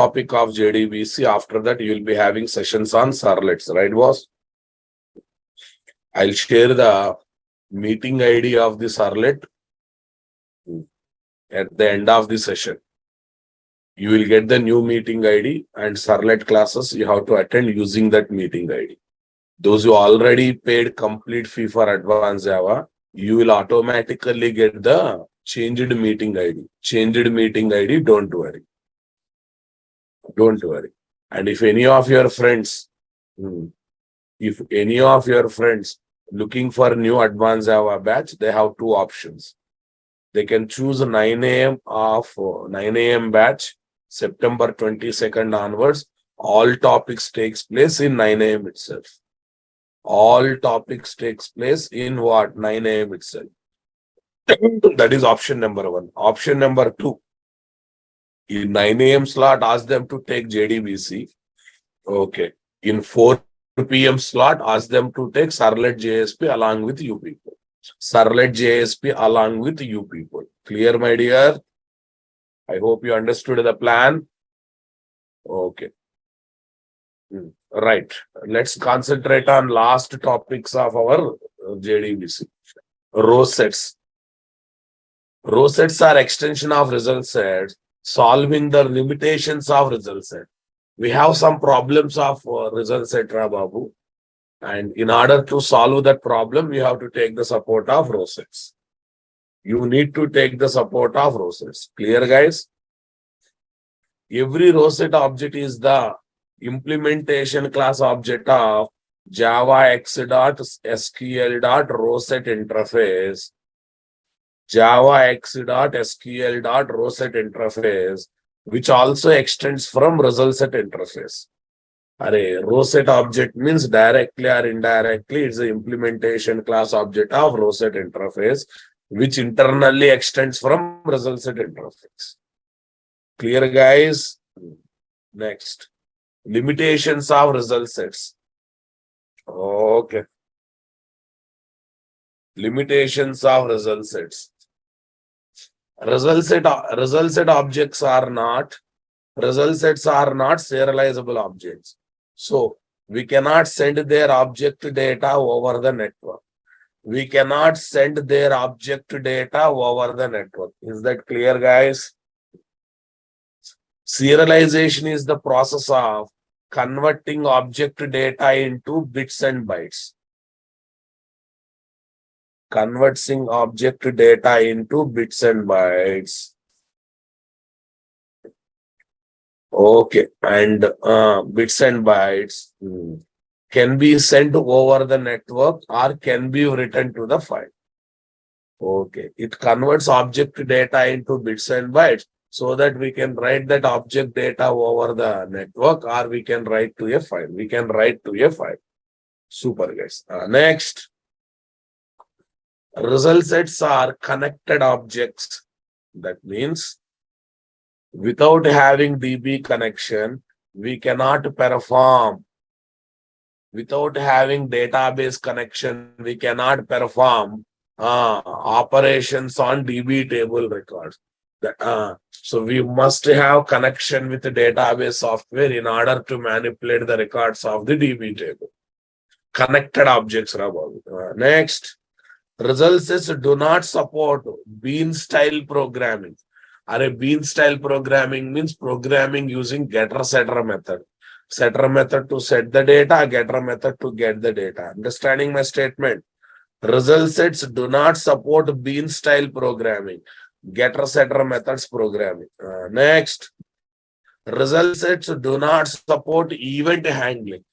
topic of JDBC. After that, you will be having sessions on servlets, right, boss? I'll share the meeting ID of the servlet at the end of the session. You will get the new meeting ID and servlet classes you have to attend using that meeting ID. Those who already paid complete fee for advanced Java, you will automatically get the changed meeting ID. Changed meeting ID, don't worry. Don't worry. And if any of your friends, looking for new advanced Java batch, they have two options. They can choose 9 a.m. batch, September 22nd onwards. All topics takes place in 9 a.m. itself. All topics takes place in what? 9 a.m. itself. That is option number 1. Option number 2. In 9 a.m. slot, ask them to take JDBC. Okay. In 4 p.m. slot, ask them to take Servlet JSP along with you people. Servlet JSP along with you people. Clear, my dear? I hope you understood the plan. Okay. Right. Let's concentrate on last topics of our JDBC. Row sets. Row sets are extension of result sets, solving the limitations of result set. We have some problems of result set, Babu. And in order to solve that problem, you have to take the support of row sets. You need to take the support of row sets. Clear, guys? Every row set object is the implementation class object of javax.sql.rowset interface. javax.sql.rowset interface, which also extends from result set interface. Row set object means directly or indirectly it's the implementation class object of row set interface, which internally extends from result set interface. Clear, guys? Next. Limitations of result sets. Okay. Limitations of result sets. Result set objects are not, result sets are not serializable objects. So we cannot send their object data over the network. We cannot send their object data over the network. Is that clear, guys? Serialization is the process of converting object data into bits and bytes. Converting object data into bits and bytes. Okay, and bits and bytes can be sent over the network or can be written to the file. Okay, it converts object data into bits and bytes so that we can write that object data over the network or we can write to a file. We can write to a file. Super, guys. Next. Result sets are connected objects. That means without having DB connection, we cannot perform. Without having database connection, we cannot perform operations on DB table records. So we must have connection with the database software in order to manipulate the records of the DB table. Connected objects. Next. Result sets do not support bean style programming. Bean style programming means programming using getter setter method. Setter method to set the data, getter method to get the data. Understanding my statement? Result sets do not support bean style programming. Getter setter methods programming. Next. Result sets do not support event handling.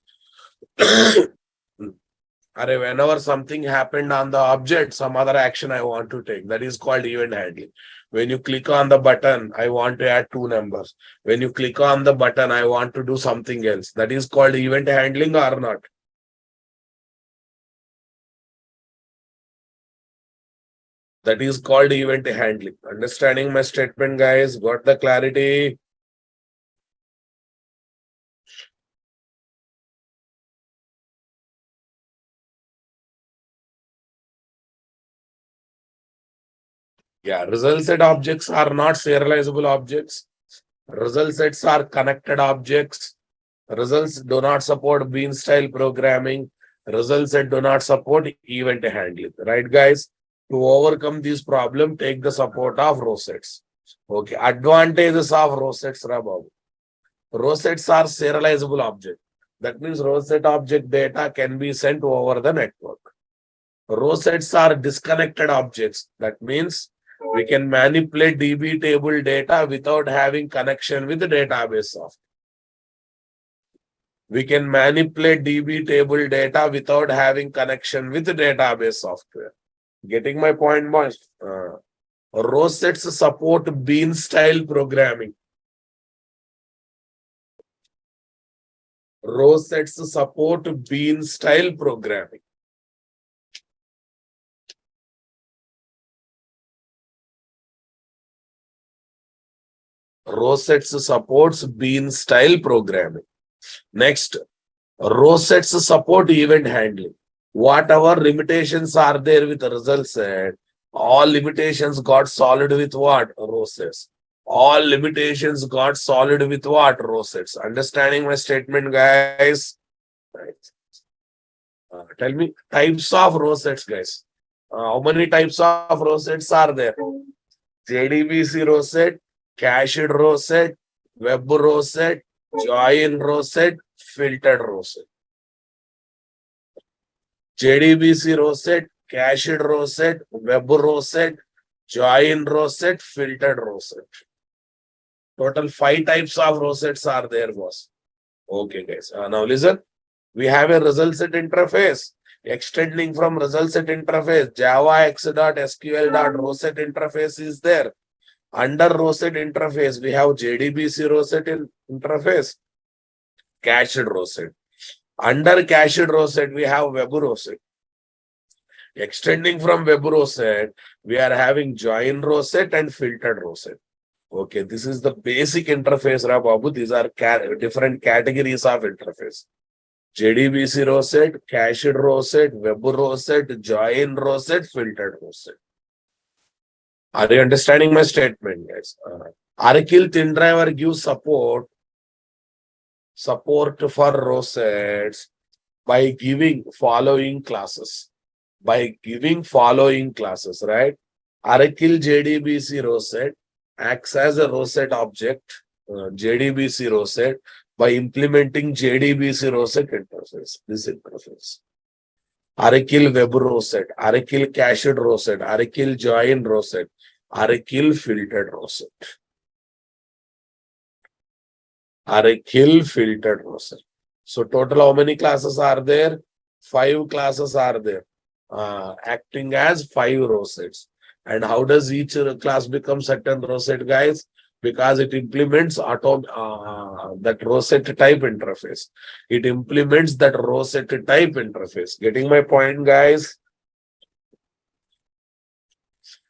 Whenever something happened on the object, some other action I want to take. That is called event handling. When you click on the button, I want to add 2 numbers. When you click on the button, I want to do something else. That is called event handling or not? That is called event handling. Understanding my statement, guys? Got the clarity? Yeah, result set objects are not serializable objects. Result sets are connected objects. Results do not support bean style programming. Results set do not support event handling. Right, guys? To overcome this problem, take the support of row sets. Okay. Advantages of row sets, Rababu. Row sets are serializable object. That means row set object data can be sent over the network. Row sets are disconnected objects. That means we can manipulate DB table data without having connection with the database software. We can manipulate DB table data without having connection with the database software. Getting my point, boys? Row sets support bean style programming. Row sets support bean style programming. Row sets supports bean style programming. Next, row sets support event handling. Whatever limitations are there with the result set, all limitations got solved with what? Row sets. All limitations got solved with what? Row sets. Understanding my statement, guys? Right. Tell me types of row sets, guys. How many types of row sets are there? JDBC row set, cached row set, web row set, join row set, filtered row set. JDBC row set, cached row set, web row set, join row set, filtered row set. Total 5 types of row sets are there, boss. Okay, guys. Now listen. We have a result set interface. Extending from result set interface, Java x.sql.row set interface is there. Under row set interface, we have JDBC row set interface, cached row set. Under cached row set, we have web row set. Extending from web row set, we are having join row set and filtered row set. Okay, this is the basic interface, Babu. These are different categories of interface. JDBC row set, cached row set, web row set, join row set, filtered row set. Are you understanding my statement, guys? Aracle thin driver gives support for row sets by giving following classes. Right? Aracle JDBC row set acts as a row set object, JDBC row set, by implementing JDBC row set interface, this interface. Aracle web row set, Aracle cached row set, Aracle join row set, Aracle filtered row set. Aracle filtered row set. So total how many classes are there? 5 classes are there, acting as 5 row sets. And how does each class become certain row set, guys? Because it implements that row set type interface. It implements that row set type interface. Getting my point, guys?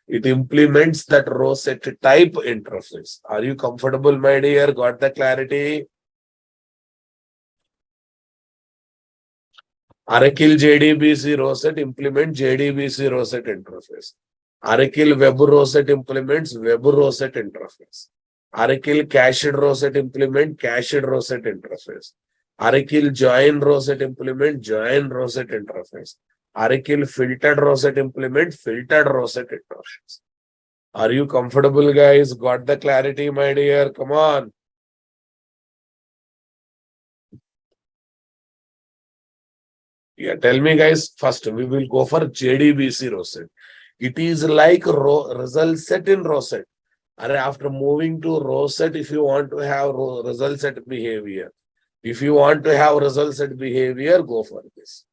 It implements that row set type interface. Are you comfortable, my dear? Got the clarity? Aracle JDBC row set implement JDBC row set interface. Aracle web row set implements web row set interface. Aracle cached row set implement cached row set interface. Aracle join row set implement join row set interface. Aracle filtered row set implement filtered row set interface. Are you comfortable, guys? Got the clarity, my dear? Come on. Yeah, tell me, guys. First, we will go for JDBC row set. It is like result set in row set. After moving to row set, if you want to have result set behavior, go for this.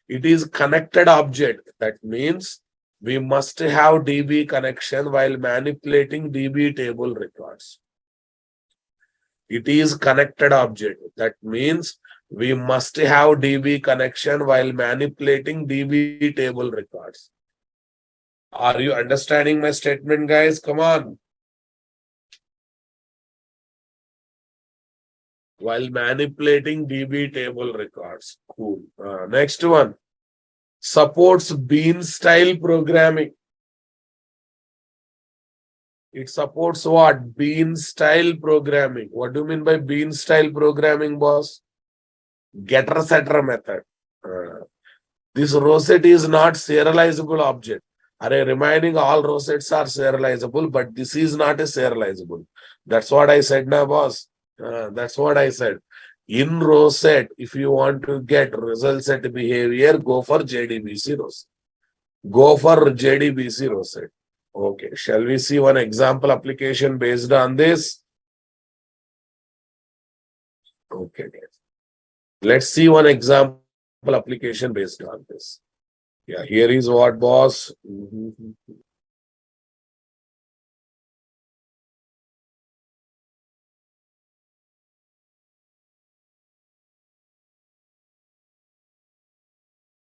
It is connected object. That means we must have DB connection while manipulating DB table records. It is connected object. That means we must have DB connection while manipulating DB table records. Are you understanding my statement, guys? Come on. While manipulating DB table records. Cool. Next one. Supports bean style programming. It supports what? Bean style programming. What do you mean by bean style programming, boss? Getter setter method. This rosette is not serializable object. Reminding all rosettes are serializable, but this is not a serializable. That's what I said now, boss. That's what I said. In rosette, if you want to get result set behavior, go for JDBC rosette. Go for JDBC rosette. Okay, shall we see one example application based on this? Okay, guys. Let's see one example application based on this. Yeah, here is what, boss.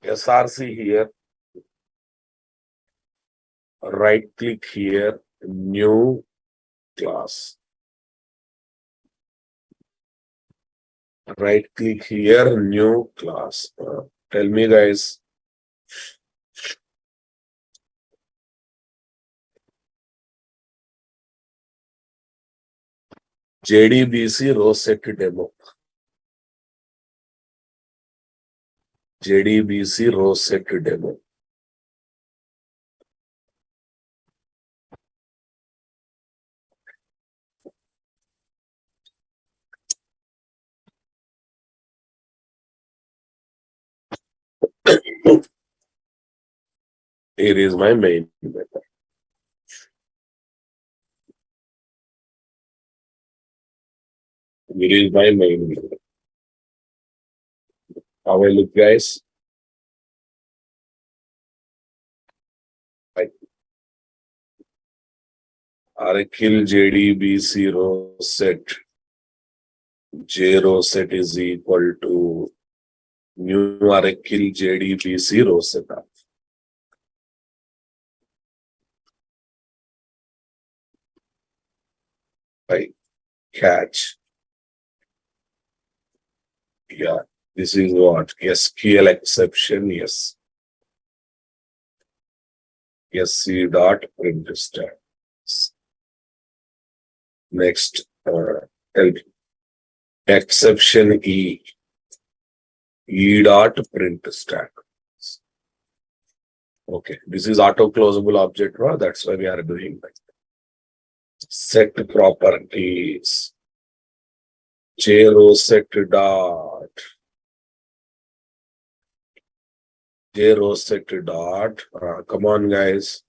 SRC here. Right click here, new class. Right click here, new class. Tell me, guys. JDBC rosette demo. JDBC rosette demo. Here is my main method. Here is my main method. How I look, guys? Aracle JDBC rosette. J rosette is equal to new Aracle JDBC rosette. Right. Catch. Yeah, this is what? SQL exception, yes. SC dot print status. Next, exception E. E dot print status. Okay, this is auto closable object, right? That's why we are doing that. Set properties. JRosette dot. JRosette dot. Come on, guys.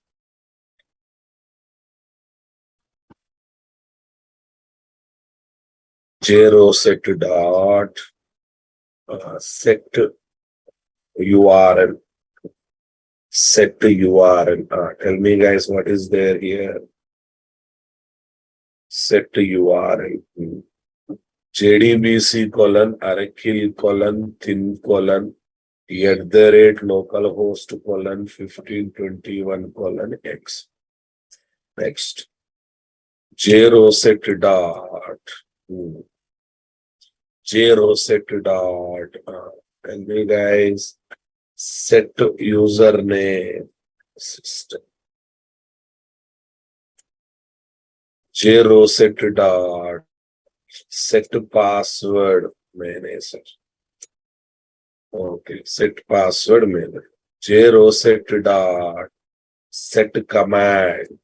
JRosette dot. Set URL. Set URL. Tell me, guys, what is there here? Set URL. JDBC colon Aracle colon thin colon @localhost colon 1521 colon X. Next. JRosette dot. JRosette dot. Tell me, guys. Set username system. JRosette dot. Set password manager. Okay, set password manager. JRosette dot. Set command.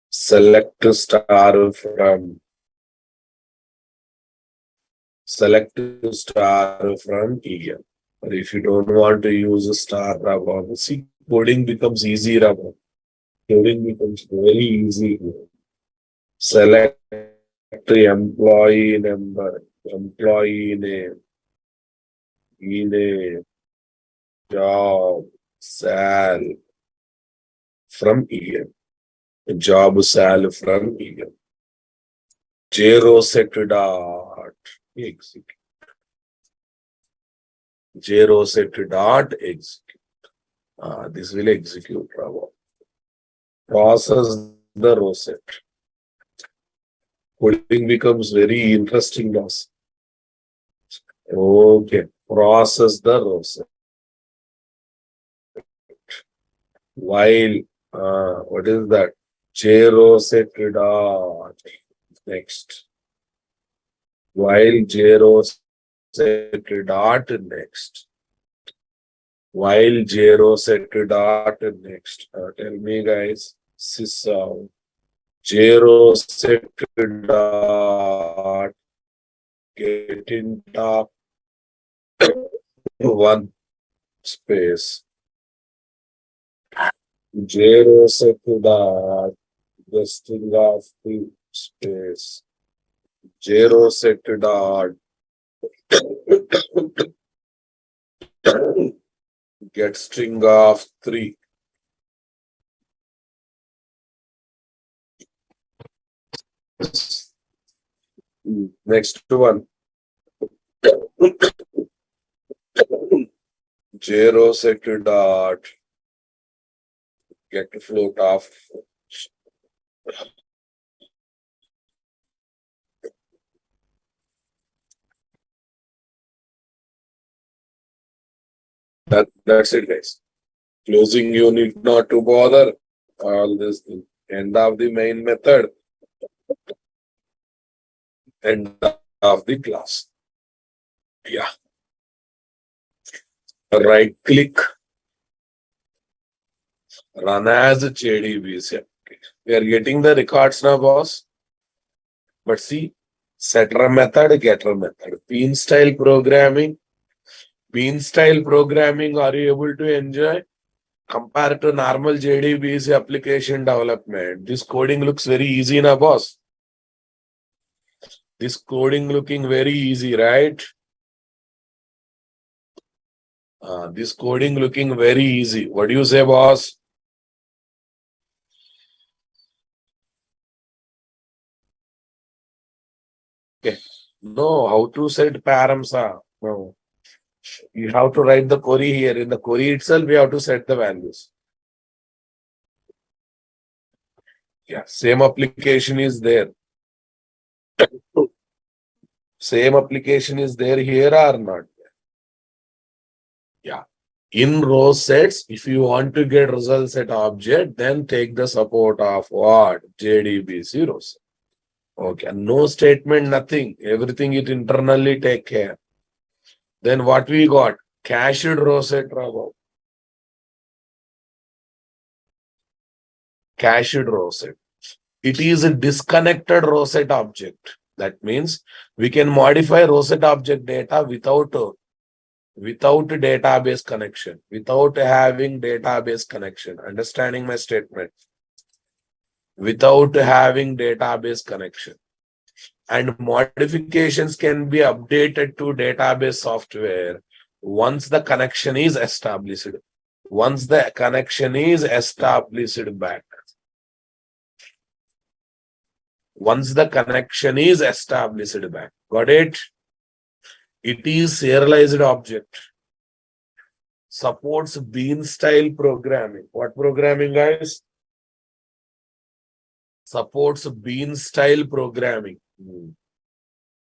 Select star from. Select star from EM. But if you don't want to use a star, see, coding becomes easy. Coding becomes very easy. Select employee number, employee name, email, job, sal from EM. Job sal from EM. JRosette dot execute. JRosette dot execute. This will execute. Process the rosette. Coding becomes very interesting, boss. Okay, process the rosette. While What is that? JRoset dot. Next. While JRoset dot next. While JRoset dot next. Tell me guys. Sysout. JRoset dot get in top one space. JRoset dot the string of the space. JRoset dot get string of 3. Next one. JRoset dot get float of that's it guys. Closing you need not to bother. All this end of the main method. End of the class. Yeah. Right click. Run as JDBC. We are getting the records now, boss. But see, setter method, getter method. Bean style programming. Bean style programming, are you able to enjoy? Compared to normal JDBC application development, this coding looks very easy now, boss. This coding looking very easy, right? This coding looking very easy. What do you say, boss? Okay. No, how to set params? No. You have to write the query here. In the query itself, we have to set the values. Yeah, same application is there. Same application is there here or not? Yeah. In row sets, if you want to get result set object, then take the support of what? JDBC rows. Okay. No statement, nothing. Everything it internally take care. Then what we got? Cached row set, Raghav. Cached row set. It is a disconnected row set object. That means we can modify row set object data without database connection, without having database connection. Understanding my statement? Without having database connection. And modifications can be updated to database software once the connection is established. Once the connection is established back. Once the connection is established back. Got it? It is serialized object. Supports bean style programming. What programming, guys? Supports bean style programming.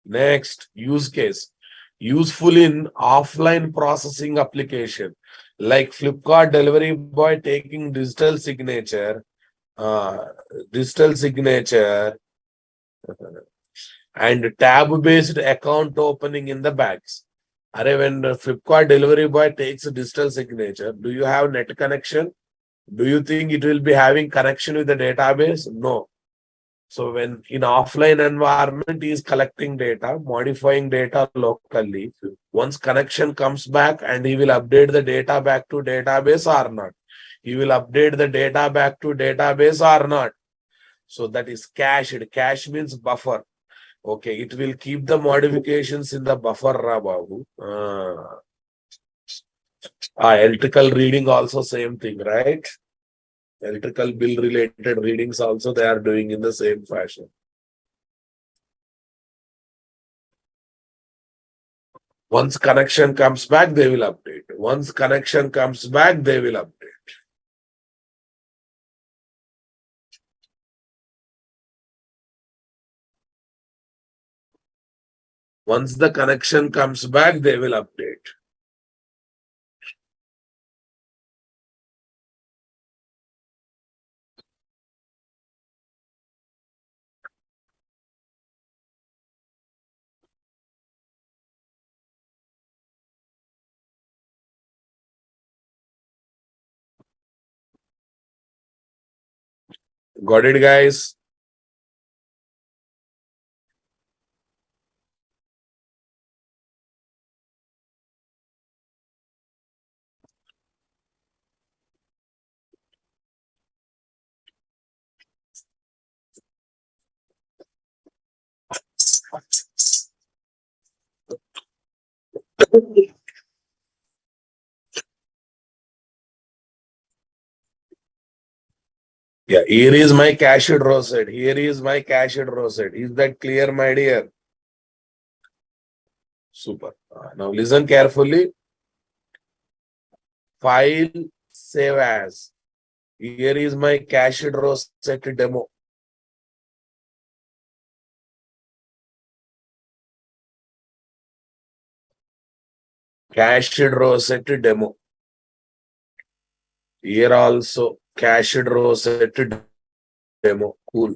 Next, use case. Useful in offline processing application. Like Flipkart delivery boy taking digital signature and tab-based account opening in the bags. When the Flipkart delivery boy takes a digital signature, do you have net connection? Do you think it will be having connection with the database? No. So when in offline environment, he is collecting data, modifying data locally. Once connection comes back and he will update the data back to database or not. He will update the data back to database or not. So that is cached. Cache means buffer. Okay, it will keep the modifications in the buffer, Babu. Electrical reading also same thing, right? Electrical bill related readings also they are doing in the same fashion. Once connection comes back, they will update. Once connection comes back, they will update. Once the connection comes back, they will update. Got it, guys? Yeah, here is my cached rosette. Here is my cached rosette. Is that clear, my dear? Super. Now listen carefully. File, save as. Here is my cached rosette demo. Cached rosette demo. Here also cached rosette demo. Cool.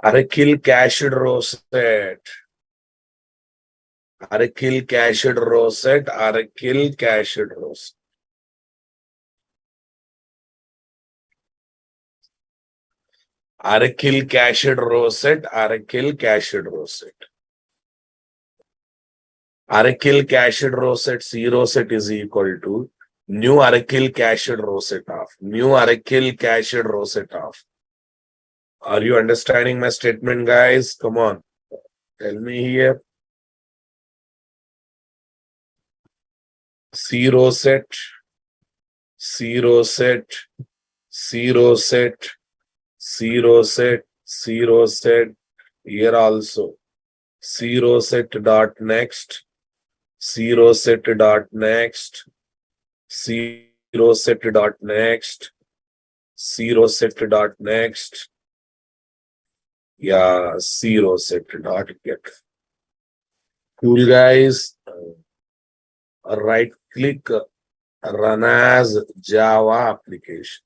Arakill cached rosette. Arakill cached rosette. Arakill cached rosette. Arakill cached rosette. Arakill cached rosette. Arakill cached rosette C rosette is equal to new Arakill cached rosette of. New Arakill cached rosette of. Are you understanding my statement, guys? Come on. Tell me here. C rosette, C rosette, C rosette, C rosette, C rosette. Here also. C rosette dot next. C rosette dot next. C rosette dot next. C rosette dot next. Yeah, C rosette dot get. Cool, guys. Right click, run as Java application.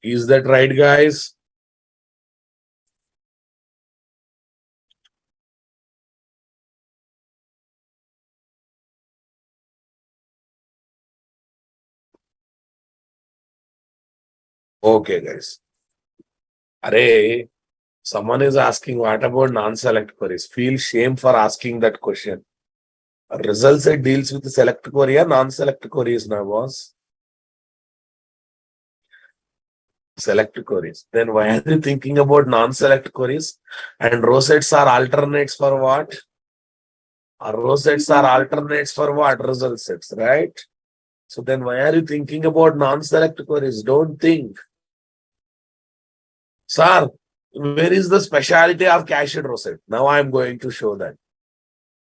Is that right, guys? Okay, guys. Array, someone is asking what about non-select queries? Feel shame for asking that question. Result set deals with select query or non-select queries now, boss? Select queries. Then why are you thinking about non-select queries? And row sets are alternates for what? Row sets are alternates for what? Result sets, right? So then why are you thinking about non-select queries? Don't think. Sir, where is the specialty of cached row set? Now I am going to show that.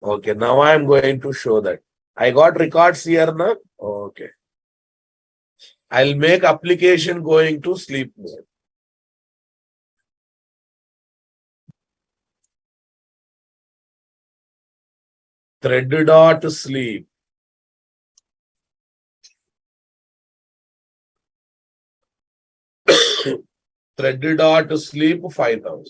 Okay, now I am going to show that. I got records here now. Okay. I'll make application going to sleep mode. Thread dot sleep. Thread dot sleep 5000.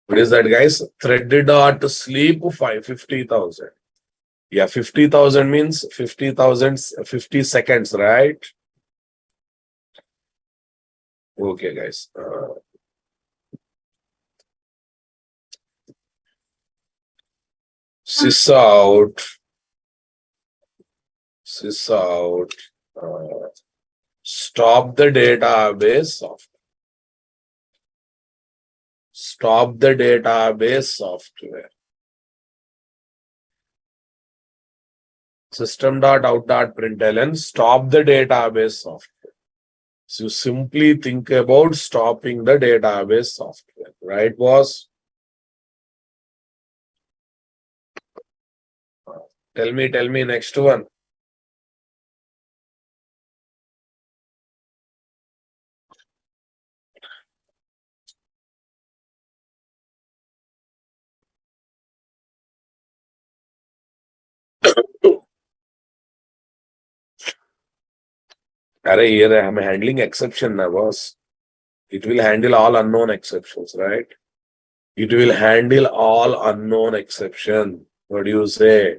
What is that, guys? Thread dot sleep 50,000. Yeah, 50,000 means 50,000, 50 seconds, right? Okay, guys. Sys out. Stop the database software. Stop the database software. System.out.println, stop the database software. So you simply think about stopping the database software, right, boss? Tell me next one. Array, here I am handling exception now, boss. It will handle all unknown exceptions, right? It will handle all unknown exception. What do you say?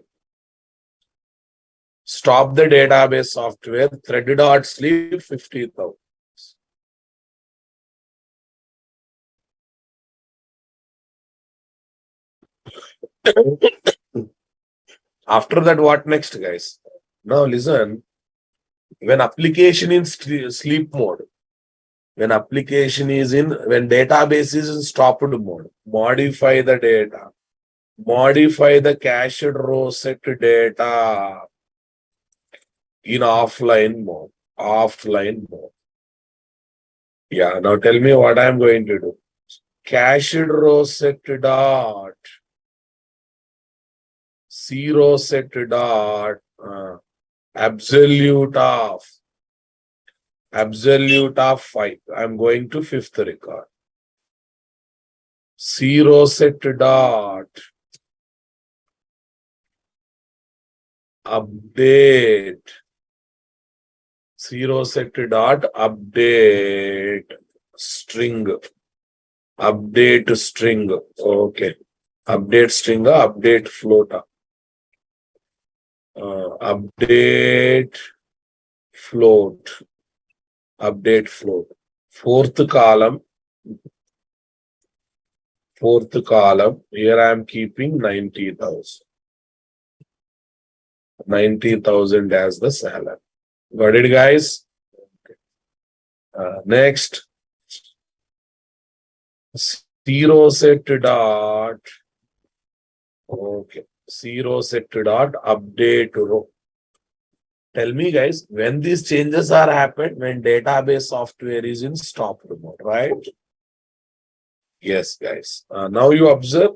Stop the database software, thread.sleep 50,000. After that, what next, guys? Now listen, when application in sleep mode, when database is in stopped mode, modify the data, modify the cached row set data in offline mode. Offline mode. Yeah, now tell me what I'm going to do. Cached row set dot zero set dot absolute of 5. I'm going to fifth record. Zero set dot update. Zero set dot update string. Update string. Okay. Update string, update float. Update float. Update float. Fourth column. Here I am keeping 90,000. 90,000 as the salary. Got it, guys? Next. Zero set dot. Okay. Zero set dot update row. Tell me, guys, when these changes are happened, when database software is in stop mode, right? Yes, guys. Now you observe,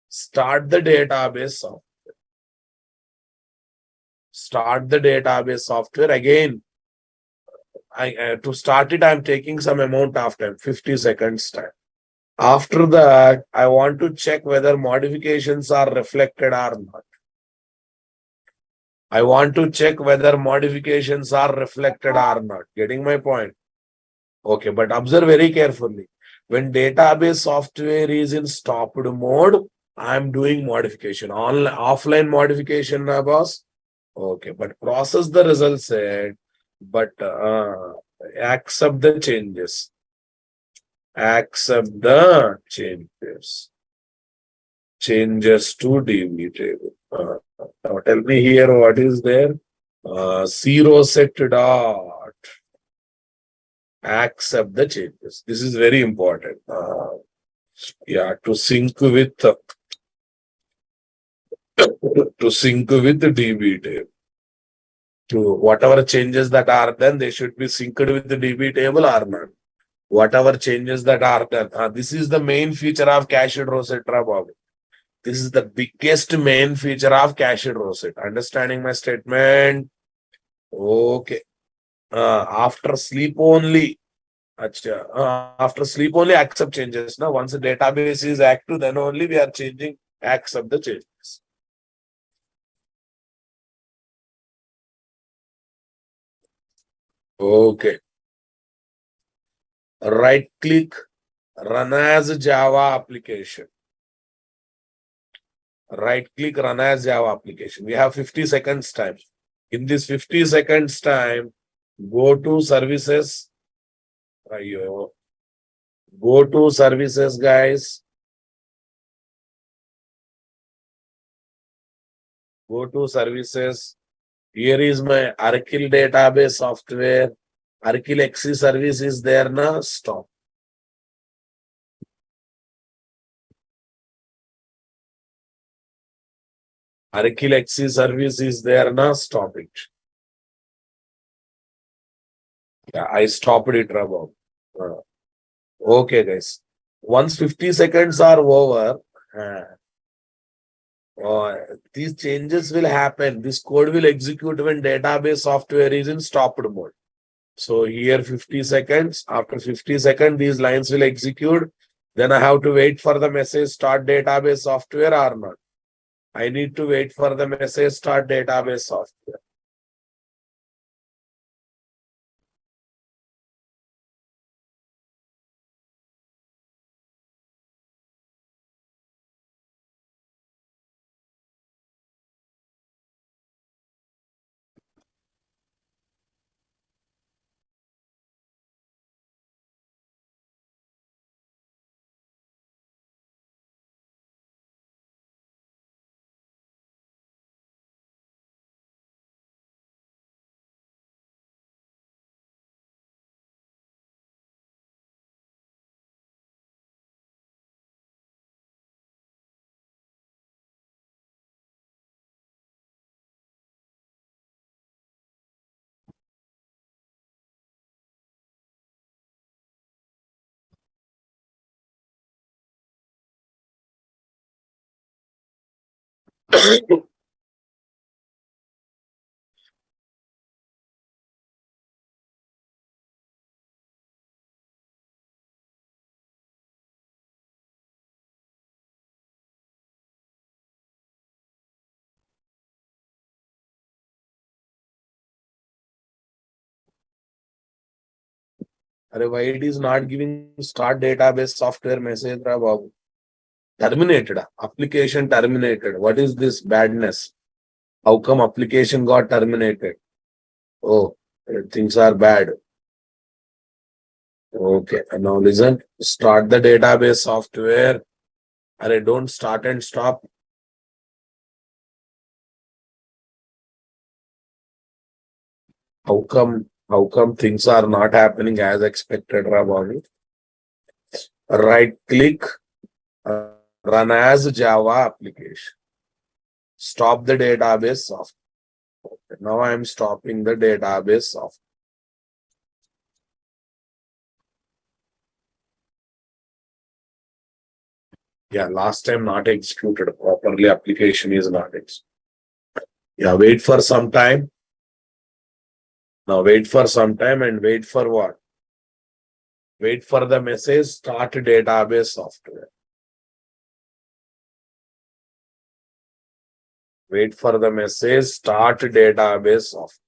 start the database software. Start the database software again. To start it, I'm taking some amount of time, 50 seconds time. After that, I want to check whether modifications are reflected or not. I want to check whether modifications are reflected or not. Getting my point? Okay, but observe very carefully. When database software is in stopped mode, I'm doing modification. Offline modification, boss. Okay, but process the result set, but accept the changes. Accept the changes. Changes to DB table. Now tell me here what is there. Zero set dot. Accept the changes. This is very important. Yeah, to sync with the DB table. To whatever changes that are done, they should be synced with the DB table or not. Whatever changes that are done. This is the main feature of cached row set, Bob. This is the biggest main feature of cached row set. Understanding my statement? Okay. After sleep only. After sleep only accept changes. Now, once the database is active, then only we are changing, accept the changes. Okay. Right click, run as Java application. Right click, run as Java application. We have 50 seconds time. In this 50 seconds time, go to services. Go to services, guys. Go to services. Here is my Arkil database software. Arkil XC service is there now. Stop. Arkil XC service is there now. Stop it. Yeah, I stopped it, Rabab. Okay, guys. Once 50 seconds are over, these changes will happen. This code will execute when database software is in stopped mode. So here 50 seconds. After 50 seconds, these lines will execute. Then I have to wait for the message start database software or not. I need to wait for the message start database software. Why it is not giving start database software message, ra babu? Terminated. Application terminated. What is this badness? How come application got terminated? Oh, things are bad. Okay, now listen. Start the database software. Don't start and stop. How come things are not happening as expected, Rabani? Right click, run as Java application. Stop the database software. Okay, now I am stopping the database software. Yeah, last time not executed properly. Application is not executed. Yeah, wait for some time. Now wait for some time and wait for what? Wait for the message, start database software. Wait for the message, start database software.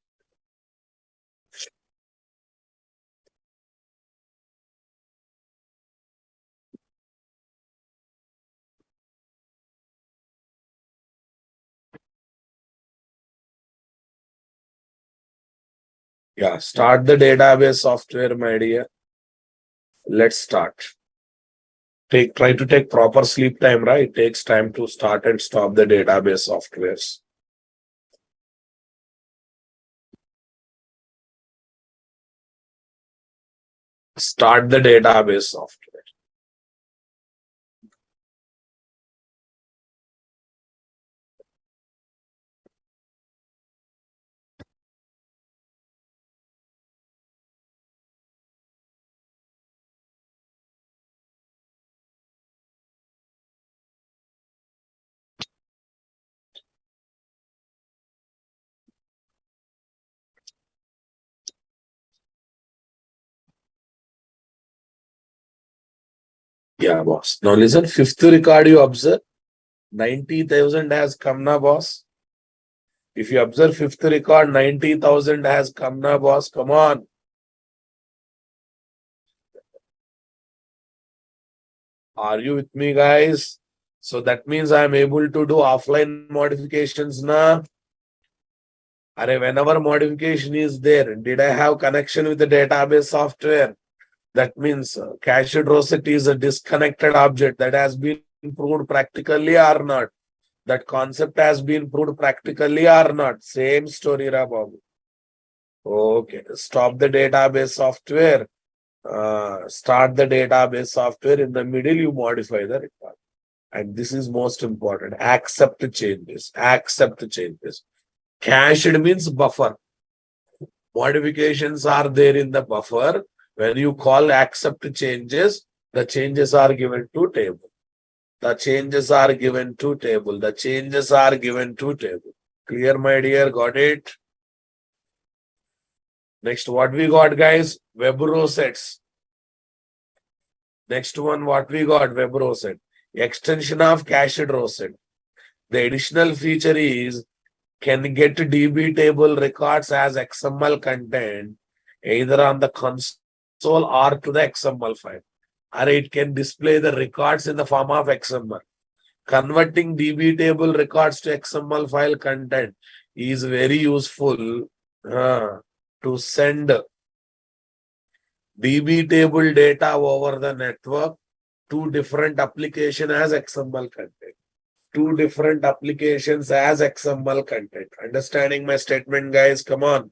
Yeah, start the database software, my dear. Let's start. Try to take proper sleep time, right? It takes time to start and stop the database softwares. Start the database software. Yeah, boss. Now listen, fifth record you observe. 90,000 has come na, boss. If you observe fifth record, 90,000 has come na, boss. Come on. Are you with me, guys? So that means I am able to do offline modifications now. Whenever modification is there, did I have connection with the database software? That means cached rosette is a disconnected object that has been proved practically or not. That concept has been proved practically or not. Same story, Babu. Okay, stop the database software. Start the database software. In the middle, you modify the record. And this is most important. Accept changes. Accept changes. Cached means buffer. Modifications are there in the buffer. When you call accept changes, the changes are given to table. The changes are given to table. The changes are given to table. Clear, my dear? Got it? Next, what we got, guys? Web rosettes. Next one, what we got? Web rosette. Extension of cached rosette. The additional feature is can get DB table records as XML content either on the console or to the XML file. Or it can display the records in the form of XML. Converting DB table records to XML file content is very useful to send DB table data over the network to different application as XML content. Two different applications as XML content. Understanding my statement, guys? Come on.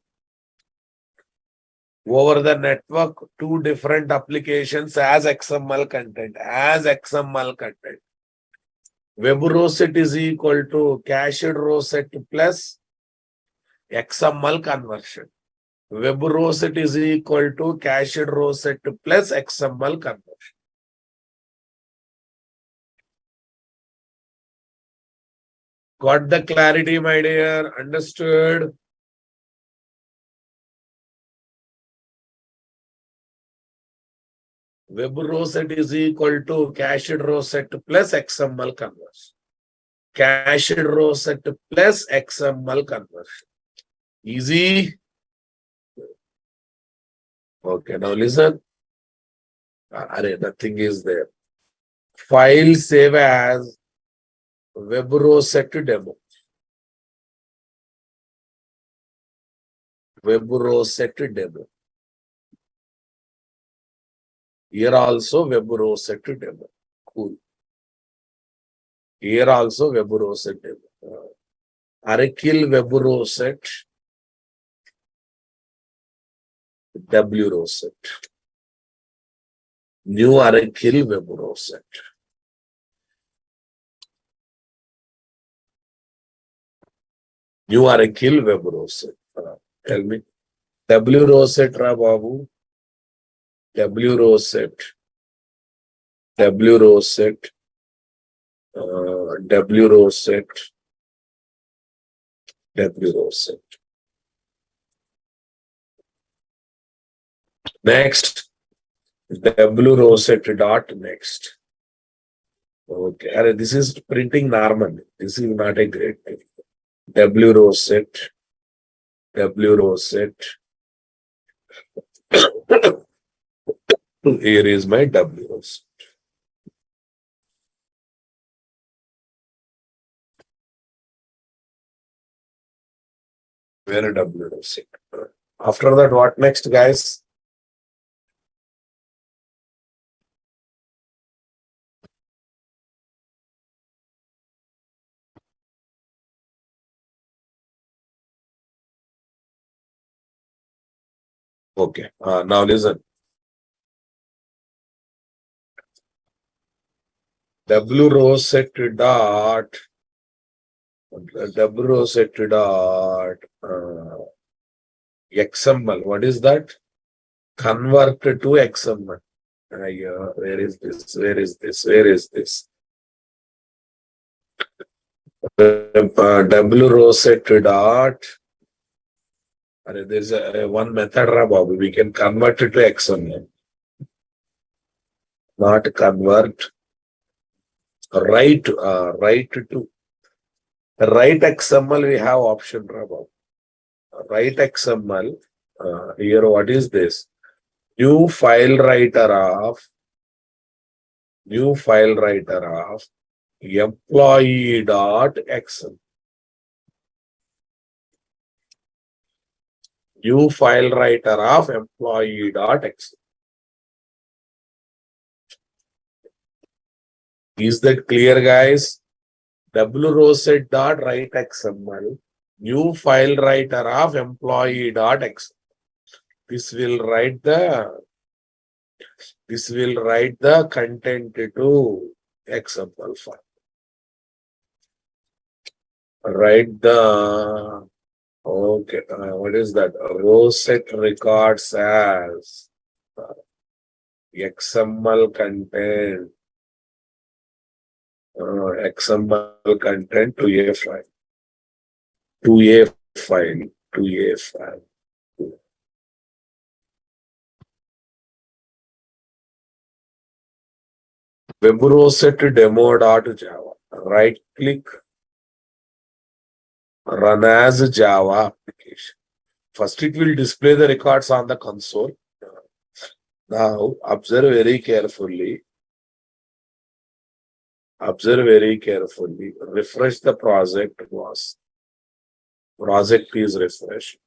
Over the network, two different applications as XML content. As XML content. Web rosette is equal to cached rosette plus XML conversion. Web rosette is equal to cached rosette plus XML conversion. Got the clarity, my dear? Understood? Web row set is equal to cached row set plus XML conversion. Cached row set plus XML conversion. Easy? Okay, now listen. Nothing is there. File save as web row set demo. Web row set demo. Here also web row set demo. Cool. Here also web row set demo. Oracle web row set W row set. New Oracle web row set. New Oracle web row set. Tell me. W row set ra babu. W row set. W row set. W row set. W row set. Next. W row set dot next. Okay. This is printing normal. This is not a great thing. W row set. W row set. Here is my W row set. Where a W row set. After that, what next, guys? Okay. Now listen. W row set dot W row set dot XML. What is that? Convert to XML. Where is this? Where is this? Where is this? W row set dot. There's one method, Bob. We can convert it to XML. Not convert. Write to write XML. We have option, Bob. Write XML. Here, what is this? New file writer of employee.xml. New file writer of employee.xml. Is that clear, guys? wroset.write.xml. New file writer of employee.xml. This will write the content to XML file. Write the okay. What is that? Row set records as XML content. XML content to a file. To a file. WebRoset demo.java. Right click, run as Java application. First, it will display the records on the console. Now, observe very carefully. Refresh the project was. Project is refreshed.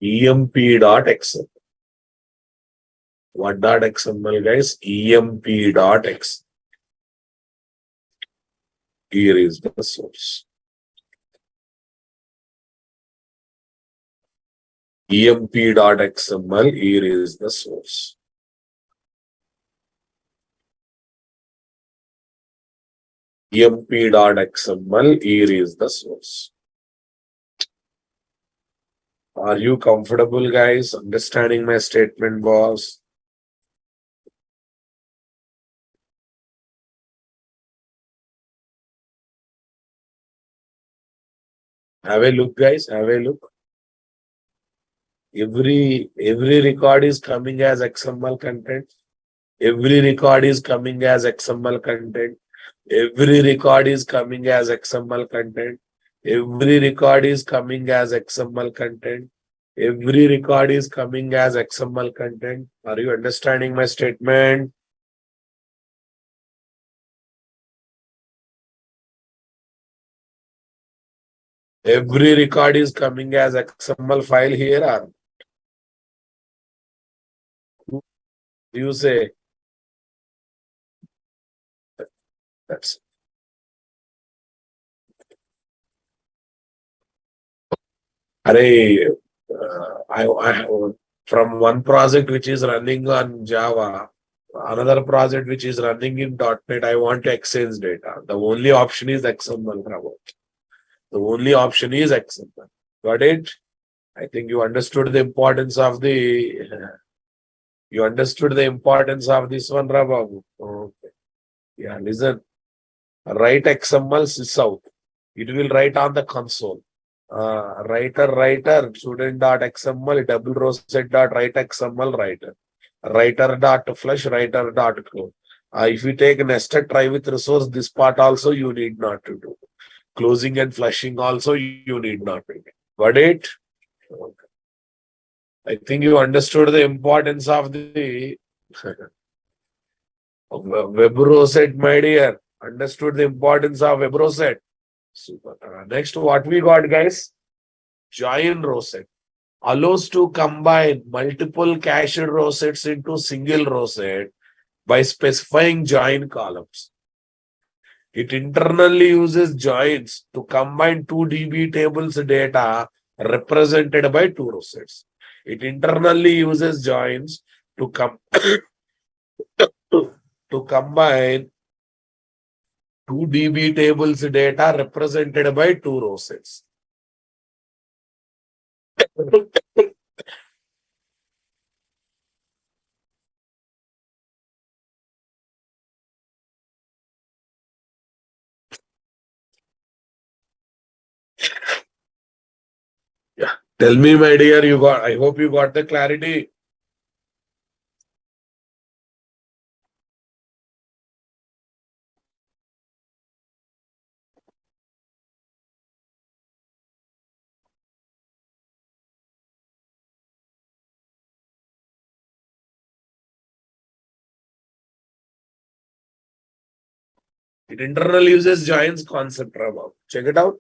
emp.xml. What .xml, guys? emp.xml. Here is the source. emp.xml. Here is the source. emp.xml. Here is the source. Are you comfortable, guys, understanding my statement, boss? Have a look, guys. Have a look. Every record is coming as XML content. Every record is coming as XML content. Every record is coming as XML content. Every record is coming as XML content. Every record is coming as XML content. Are you understanding my statement? Every record is coming as XML file here. Or you say that's Array, I from one project which is running on Java, another project which is running in .NET, I want to exchange data. The only option is XML, Prabhu. The only option is XML. Got it? I think you understood the importance of this one, Prabhu. Okay. Yeah, listen. Write XML sys out. It will write on the console. Writer, student.xml, double row set dot write XML writer. Writer dot flush, writer dot close. If you take nested try with resource, this part also you need not to do. Closing and flushing also you need not to do. Got it? Okay. I think you understood the importance of the web row set, my dear. Understood the importance of web row set. Super. Next, what we got, guys? Join row set. Allows to combine multiple cached row sets into single row set by specifying join columns. It internally uses joins to combine two DB tables data represented by two row sets. It internally uses joins to combine two DB tables data represented by two row sets. Yeah. Tell me, my dear, I hope you got the clarity. It internally uses joins concept, Rama. Check it out.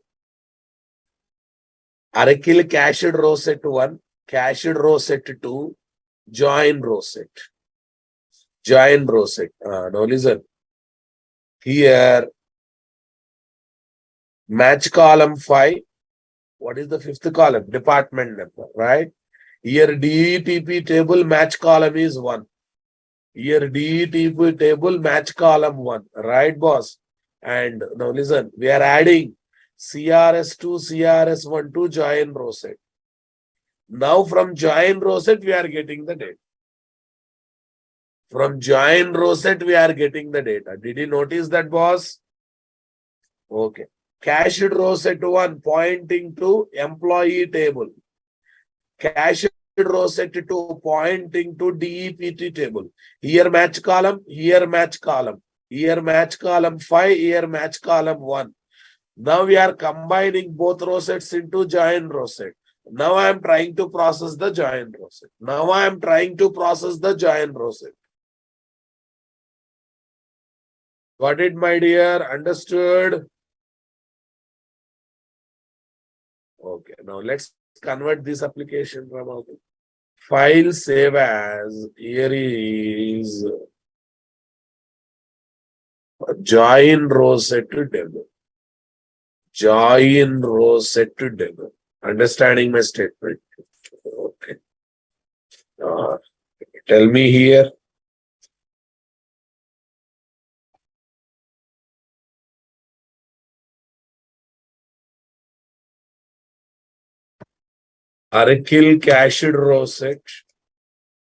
Oracle cached row set 1, cached row set 2, join row set. Join row set. Now listen. Here, match column 5. What is the fifth column? Department number, right? Here, DETP table match column is 1. Here, DETP table match column 1. Right, boss? And now listen, we are adding CRS2, CRS1 to join row set. Now from join row set, we are getting the data. From join row set, we are getting the data. Did you notice that, boss? Okay. Cached row set 1 pointing to employee table. Cached row set 2 pointing to DEPT table. Here match column, here match column. Here match column 5, here match column 1. Now we are combining both row sets into join row set. Now I am trying to process the join row set. Now I am trying to process the join row set. Got it, my dear? Understood? Okay, now let's convert this application from a file save as. Here is join row set to table. Join row set to table. Understanding my statement? Okay. Tell me here. Oracle cached row set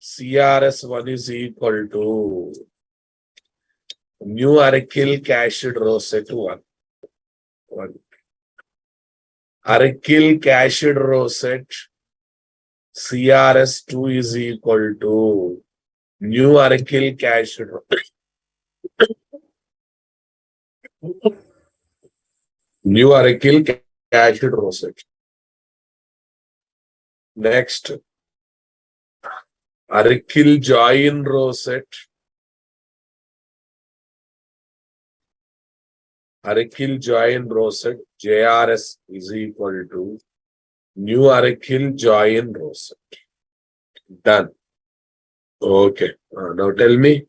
CRS1 is equal to new Oracle cached row set 1. Arkil cached row set CRS2 is equal to new Arkil cached row. New Arkil cached row set. Next, Arkil join row set. Arkil join row set JRS is equal to new Arkil join row set. Done. Okay. Now tell me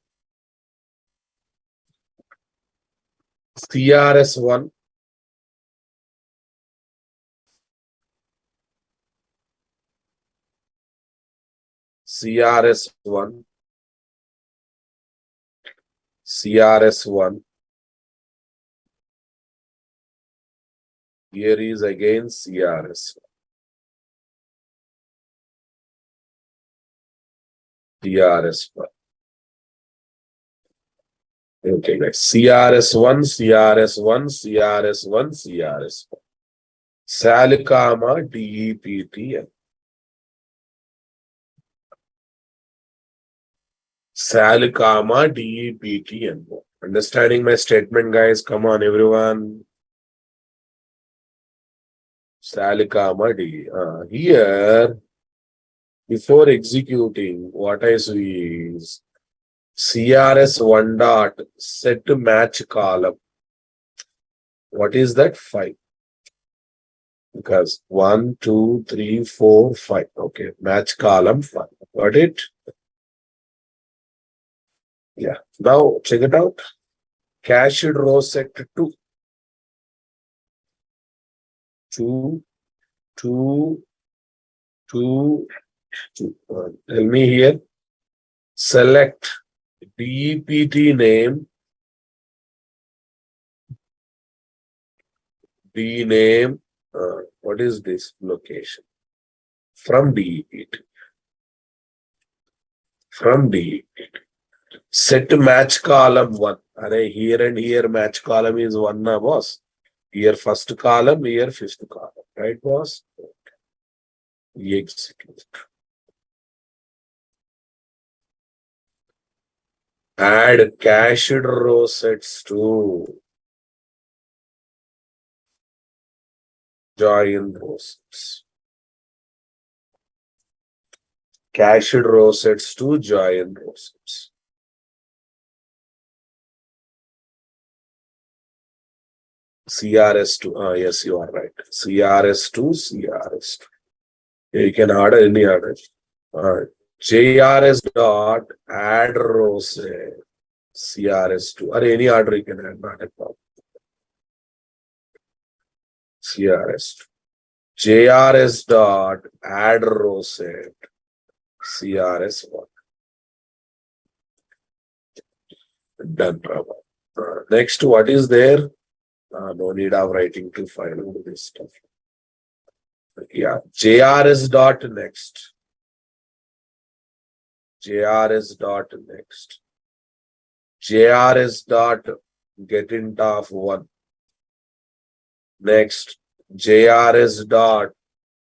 CRS1 CRS1 CRS1 here is again CRS1 CRS1 okay guys CRS1 CRS1 CRS1 CRS1 Salicama DEPTN Salicama DEPTN. Understanding my statement, guys? Come on, everyone. Salicama D. Here, before executing, what I see is CRS1 dot set to match column. What is that? 5. Because 1, 2, 3, 4, 5. Okay, match column 5. Got it? Yeah. Now check it out. Cached row set 2. 2, 2, 2, 2. Tell me here. Select DEPT name. D name. What is this location? From DEPT. From DEPT. Set match column 1. Array here and here match column is 1 na boss. Here first column, here fifth column. Right boss? Okay. Execute. Add cached row sets to join row sets. Cached row sets to join row sets. CRS2. Yes, you are right. CRS2, CRS2. You can order any order. JRS dot add row set CRS2 or any order you can add, not a problem. CRS2. JRS dot add row set CRS1. Done, Prabha. Next, what is there? No need of writing to find this stuff. Yeah, JRS dot next. JRS dot next. JRS dot get int of 1. Next, JRS dot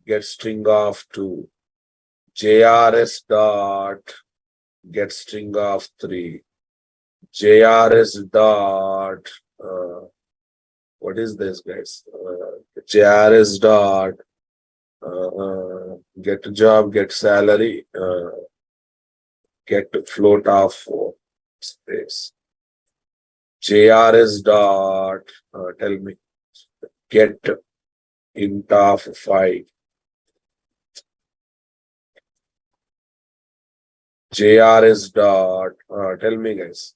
get string of 2. JRS dot get string of 3. JRS dot what is this, guys? JRS dot get job, get salary, get float of 4 space. JRS dot tell me get int of 5. JRS dot tell me, guys,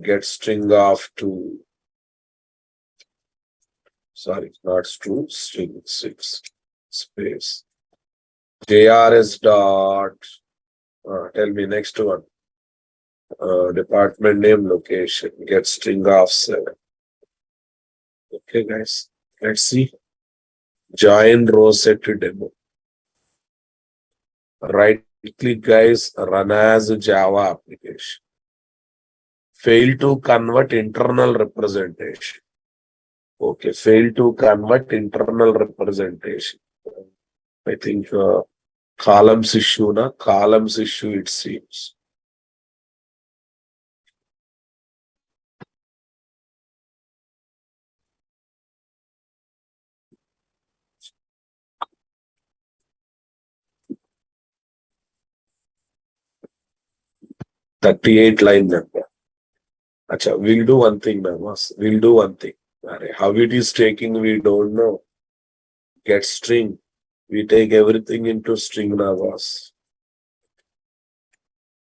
get string of 2. Sorry, not 2, string 6 space. JRS dot tell me next one. Department name, location, get string of 7. Okay, guys, let's see. Join row set to demo. Right click, guys, run as a Java application. Fail to convert internal representation. Okay, fail to convert internal representation. I think columns issue, na? Columns issue, it seems. $38 line number. Acha, we'll do one thing, now, boss. We'll do one thing. How it is taking, we don't know. Get string. We take everything into string now, boss.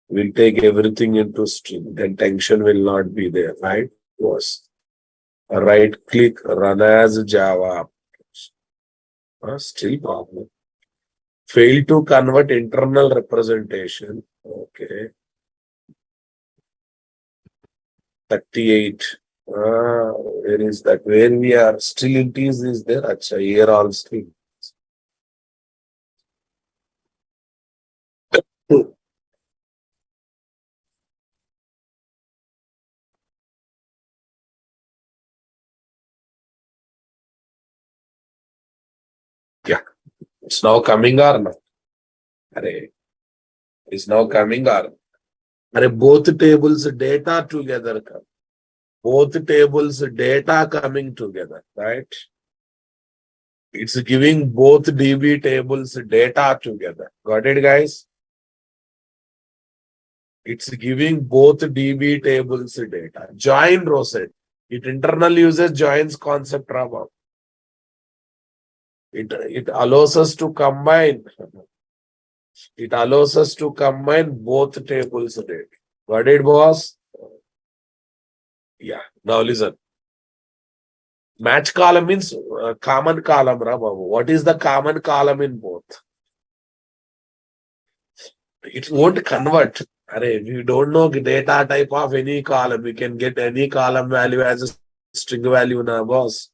We'll take everything into string. Then tension will not be there, right? Boss. Right click, run as Java. Still problem. Fail to convert internal representation. Okay. 38. Where is that? Where we are? Still it is there? Acha, here all string. Yeah. It's now coming or not? Array. It's now coming or? Array, both tables data together come. Both tables data coming together, right? It's giving both DB tables data together. Got it, guys? It's giving both DB tables data. Join row set. It internally uses joins concept, Rama. It allows us to combine. It allows us to combine both tables data. Got it, boss? Yeah. Now listen. Match column means common column, Rama. What is the common column in both? It won't convert. Array, we don't know data type of any column. We can get any column value as a string value now, boss.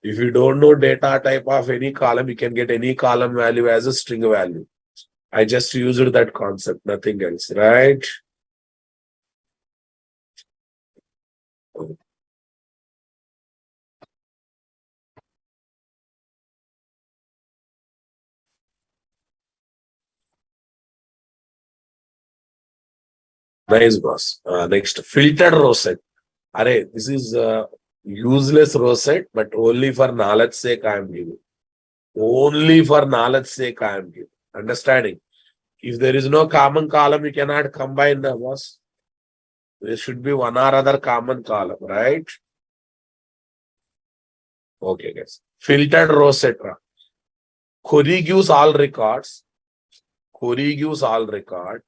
If you don't know data type of any column, you can get any column value as a string value. I just used that concept, nothing else, right? Nice, boss. Next, filtered row set. Array, this is useless row set, but only for knowledge sake I am giving. Only for knowledge sake I am giving. Understanding? If there is no common column, you cannot combine the boss. There should be one or other common column, right? Okay, guys. Filtered row set. Query gives all records. Query gives all record,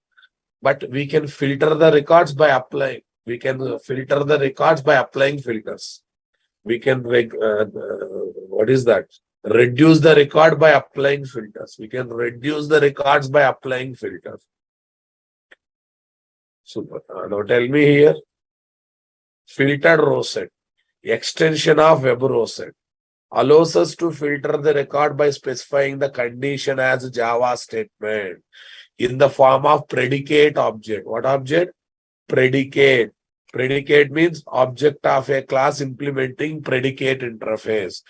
but we can filter the records by applying. We can filter the records by applying filters. We can what is that? Reduce the record by applying filters. We can reduce the records by applying filters. Super. Now tell me here. Filtered row set. Extension of web row set allows us to filter the record by specifying the condition as Java statement in the form of predicate object. What object? Predicate. Predicate means object of a class implementing predicate interface.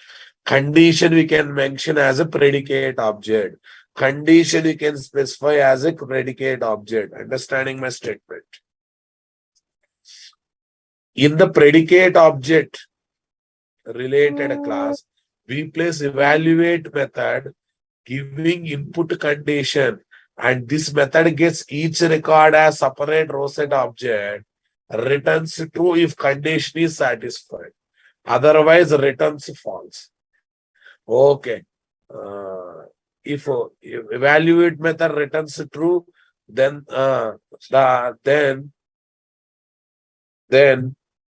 Condition we can mention as a predicate object. Condition you can specify as a predicate object. Understanding my statement? In the predicate object related class, we place evaluate method giving input condition, and this method gets each record as separate row set object, returns true if condition is satisfied, otherwise returns false. Okay. If evaluate method returns true, then then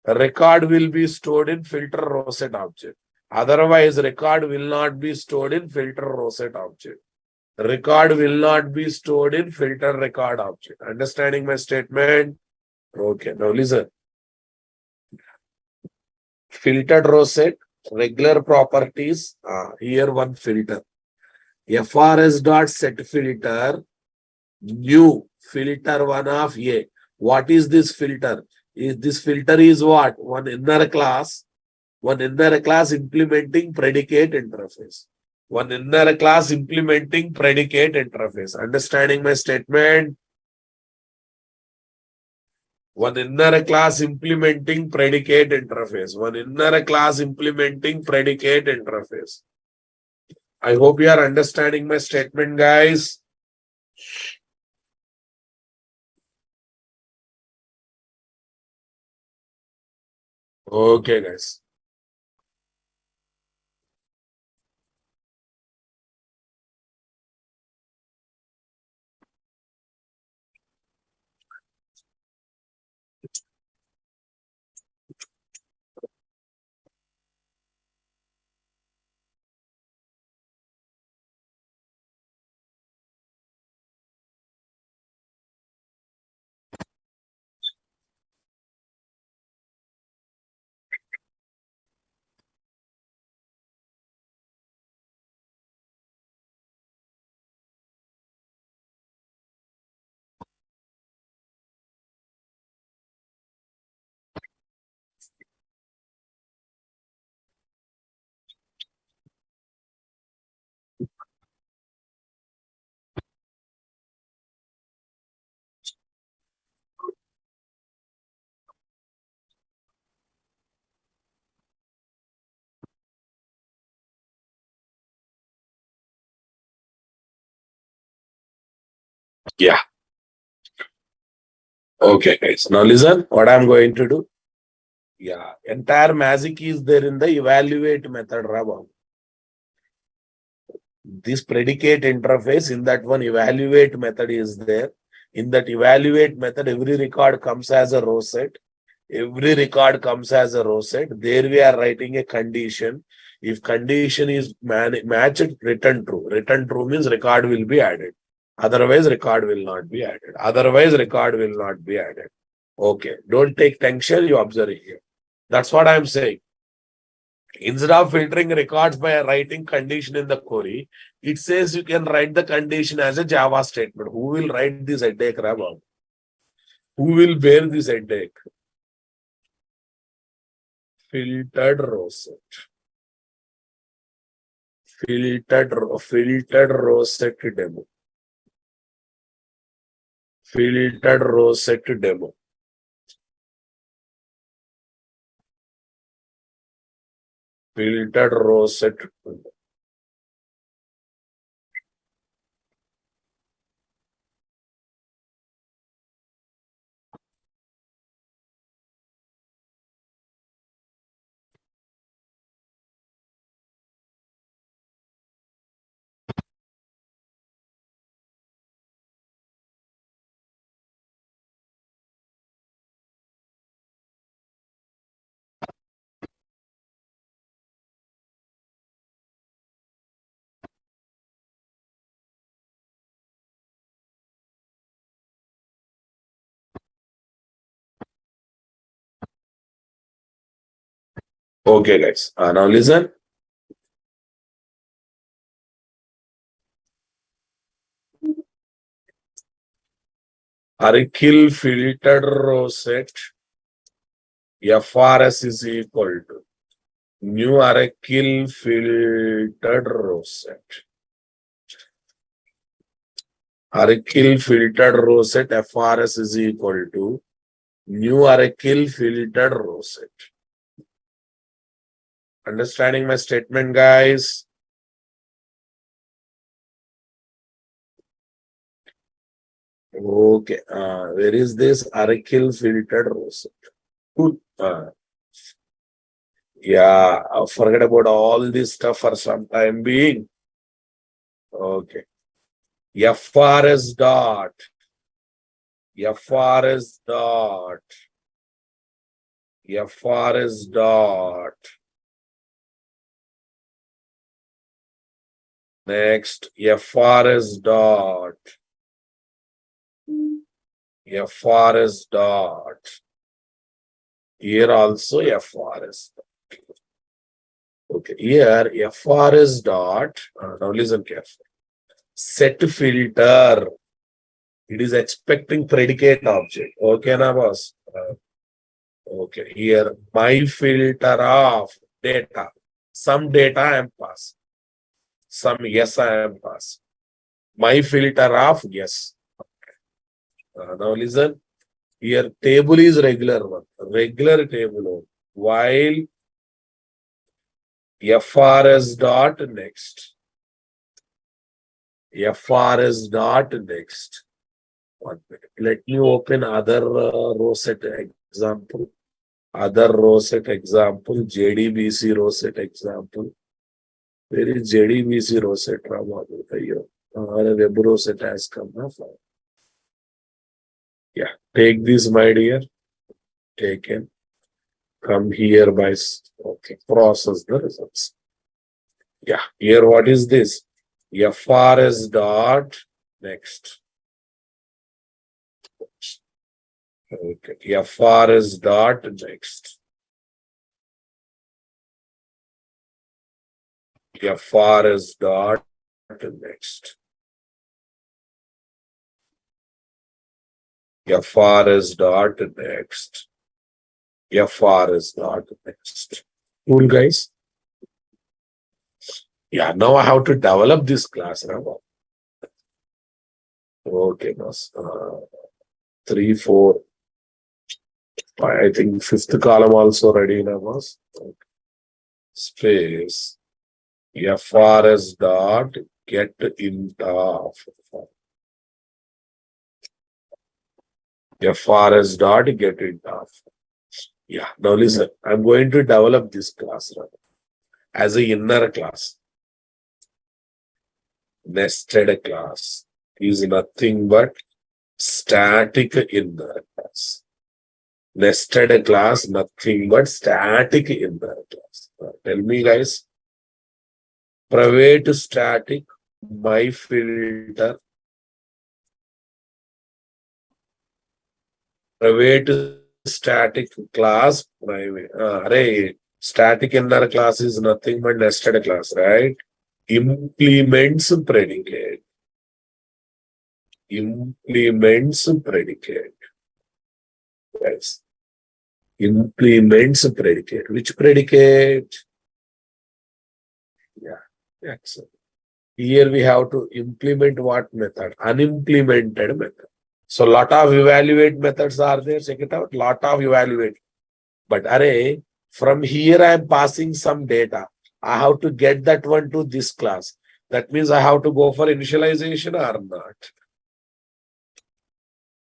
record will be stored in filter row set object. Otherwise, record will not be stored in filter row set object. Record will not be stored in filter record object. Understanding my statement? Okay, now listen. Filtered row set, regular properties. Here one filter. FRS dot set filter, new filter one of A. What is this filter? This filter is what? One inner class. One inner class implementing predicate interface. One inner class implementing predicate interface. Understanding my statement? One inner class implementing predicate interface. One inner class implementing predicate interface. I hope you are understanding my statement, guys. Okay, guys. Yeah. Okay, guys. Now listen what I'm going to do. Yeah. Entire magic is there in the evaluate method, Rabam. This predicate interface in that one evaluate method is there. In that evaluate method, every record comes as a row set. Every record comes as a row set. There we are writing a condition. If condition is matched, return true. Return true means record will be added. Otherwise, record will not be added. Otherwise, record will not be added. Okay. Don't take tension. You observe here. That's what I'm saying. Instead of filtering records by writing condition in the query, it says you can write the condition as a Java statement. Who will write this headache, Rabam? Who will bear this headache? Filtered row set. Filtered row set demo. Filtered row set demo. Filtered row set demo. Okay, guys. Now listen. Arikil filtered row set FRS is equal to new Arikil filtered row set. Arikil filtered row set FRS is equal to new Arikil filtered row set. Understanding my statement, guys? Okay. Where is this Arikil filtered row set? Yeah, forget about all this stuff for some time being. Okay. FRS dot. FRS dot. FRS dot. Next, FRS dot. FRS dot. Here also FRS. Okay, here FRS dot. Now listen carefully. Set filter. It is expecting predicate object. Okay, na boss? Okay, here my filter of. data. Some data I am passing. Some yes I am passing. My filter of yes. Now listen. Here table is regular one. Regular table. While FRS dot next. FRS dot next. 1 minute. Let me open other row set example. Other row set example. JDBC row set example. Where is JDBC row set? Web row set has come. Yeah. Take this, my dear. Taken. Come here by. Okay. Process the results. Yeah. Here, what is this? FRS dot next. Okay. FRS dot next. FRS dot next. FRS dot next. FRS dot next. Cool, guys. Yeah, now I have to develop this class. Now. Okay, boss. 3, 4. I think fifth column also ready now, boss. Okay. Space. FRS dot get int of. FRS dot get int of. Yeah, now listen. I'm going to develop this class now as a inner class. Nested class is nothing but static inner class. Nested class, nothing but static inner class. Tell me, guys. Private static, my filter. Private static class, private. Array, static inner class is nothing but nested class, right? Implements predicate. Implements predicate. Yes. Implements predicate. Which predicate? Yeah. Excellent. Here we have to implement what method? Unimplemented method. So lot of evaluate methods are there. Check it out. Lot of evaluate. But array, from here I am passing some data. I have to get that one to this class. That means I have to go for initialization or not.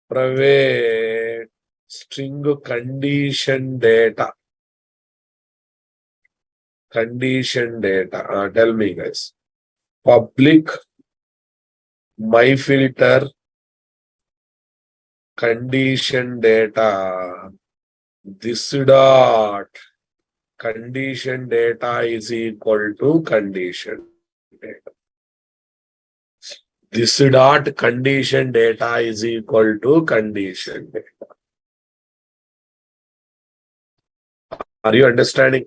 Private string condition data. Condition data. Tell me, guys. Public my filter condition data. This dot condition data is equal to condition data. This dot condition data is equal to condition data. Are you understanding?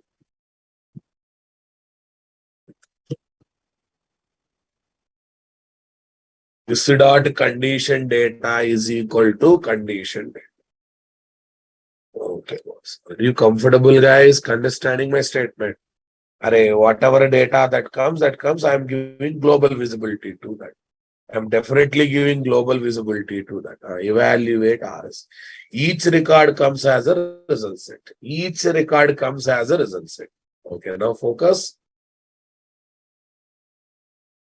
This dot condition data is equal to condition data. Okay, boss. Are you comfortable, guys, understanding my statement? Array, whatever data that comes, I'm giving global visibility to that. I'm definitely giving global visibility to that. Evaluate RS. Each record comes as a result set. Each record comes as a result set. Okay, now focus.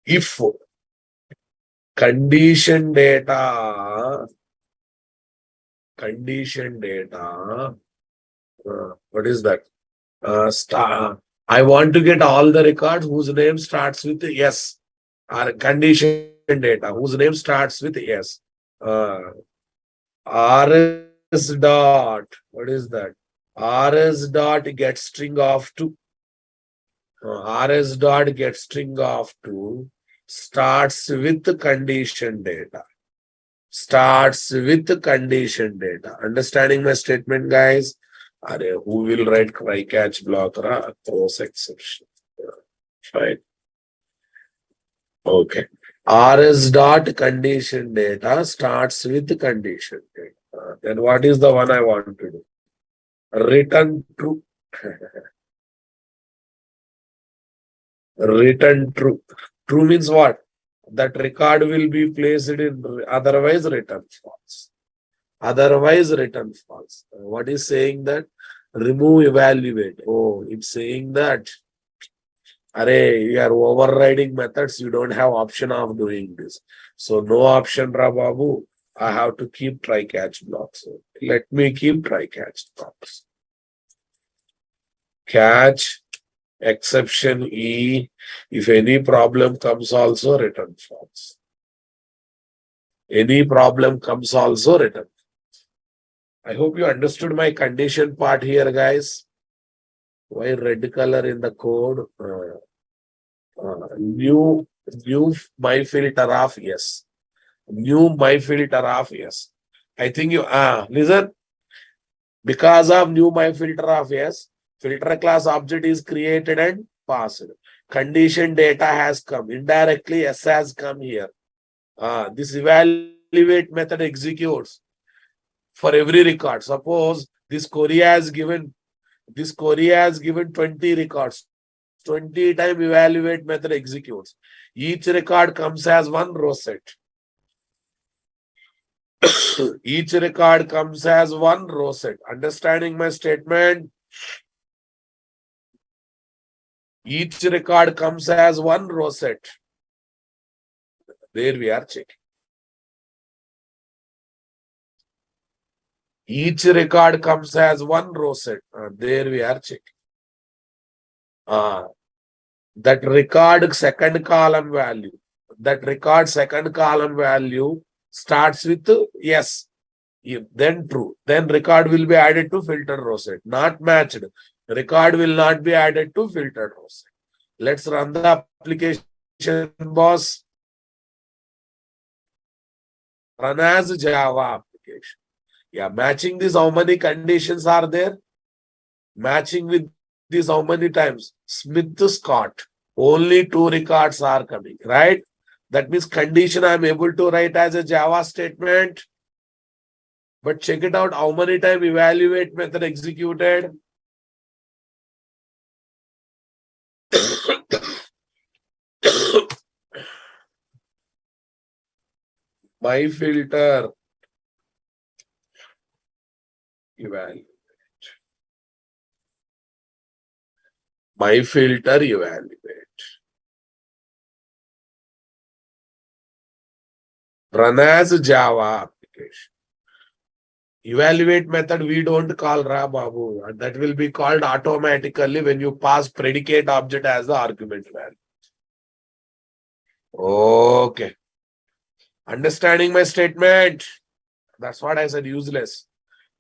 If condition data, what is that? I want to get all the records whose name starts with yes, or condition data whose name starts with yes. RS dot, what is that? RS dot get string of 2. RS dot get string of 2 starts with condition data. Starts with condition data. Understanding my statement, guys? Who will write try catch blocker? Throws exception. Fine. Okay. RS dot condition data starts with condition data. Then what is the one I want to do? Return true. Return true. True means what? That record will be placed in, otherwise return false. Otherwise return false. What is saying that? Remove evaluate. Oh, it's saying that, array, you are overriding methods, you don't have option of doing this. So no option, Ra Babu. I have to keep try catch blocks. So let me keep try catch blocks. Catch, exception E. If any problem comes, also return false. Any problem comes, also return. I hope you understood my condition part here, guys. Why red color in the code? New my filter off, yes. New my filter off, yes. I think you listen. Because of new my filter off, yes, filter class object is created and passed. Condition data has come. Indirectly, S has come here. This evaluate method executes for every record. Suppose this query has given 20 records. 20 time evaluate method executes. Each record comes as one row set. Each record comes as one row set. Understanding my statement? Each record comes as one row set. There we are checking. Each record comes as one row set. There we are checking. That record second column value. That record second column value starts with yes. Then true. Then record will be added to filter row set. Not matched. Record will not be added to filtered row set. Let's run the application, boss. Run as Java application. Yeah, matching this, how many conditions are there? Matching with this, how many times? Smith Scott. Only 2 records are coming, right? That means condition I am able to write as a Java statement. But check it out, how many times evaluate method executed? My filter evaluate. My filter evaluate. Run as Java application. Evaluate method we don't call Ra Babu. That will be called automatically when you pass predicate object as the argument value. Okay. Understanding my statement? That's what I said useless.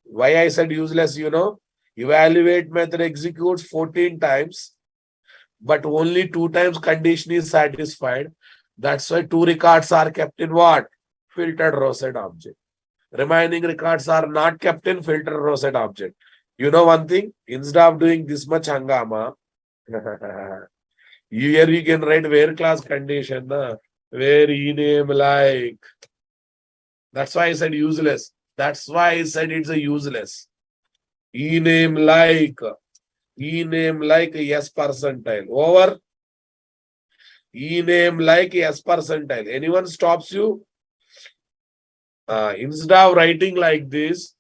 Why I said useless, you know? Evaluate method executes 14 times, but only 2 times condition is satisfied. That's why 2 records are kept in what? Filtered row set object. Remaining records are not kept in filtered row set object. You know one thing? Instead of doing this much hangama, here you can write where class condition, where ename like. That's why I said useless. That's why I said it's a useless. Ename like yes percentile. Over. Ename like yes percentile. Anyone stops you? Instead of writing like this,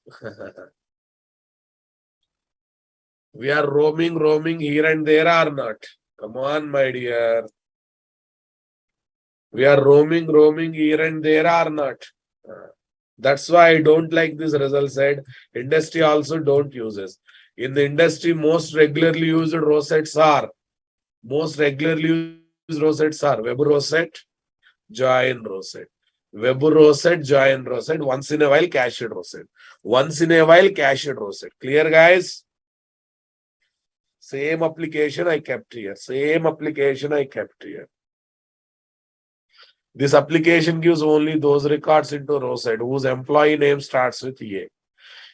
we are roaming here and there or not? Come on, my dear. We are roaming here and there or not? That's why I don't like this result set. Industry also don't use this. In the industry, most regularly used row sets are Web row set, join row set. Web row set, join row set. Once in a while, cached row set. Once in a while, cached row set. Clear, guys? Same application I kept here. Same application I kept here. This application gives only those records into row set whose employee name starts with A.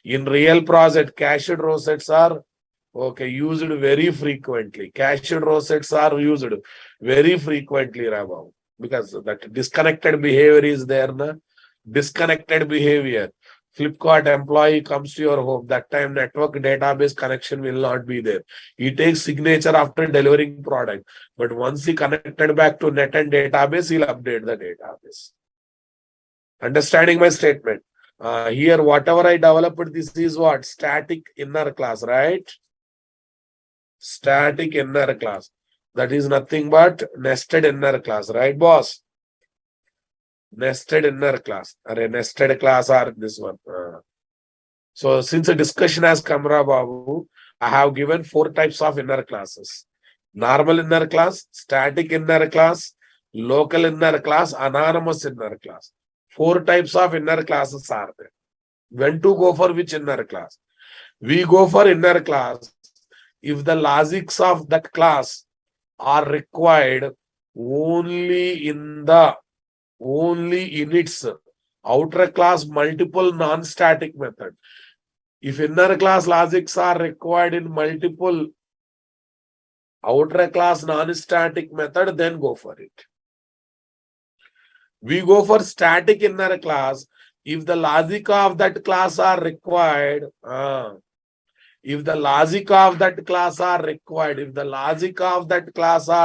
In real project, cached row sets are used very frequently. Cached row sets are used very frequently, Rabav, because that disconnected behavior is there. Na? Disconnected behavior. Flipkart employee comes to your home. That time network database connection will not be there. He takes signature after delivering product. But once he connected back to net and database, he'll update the database. Understanding my statement? Here, whatever I developed, this is what? Static inner class, right? Static inner class. That is nothing but nested inner class, right, boss? Nested inner class. Or nested class are this one. So since a discussion has come, Babu, I have given 4 types of inner classes. Normal inner class, static inner class, local inner class, anonymous inner class. 4 types of inner classes are there. When to go for which inner class? We go for inner class if the logics of that class are required only in its outer class multiple non-static method. If inner class logics are required in multiple outer class non-static method, then go for it. We go for static inner class if the logic of that class are required. If the logic of that class are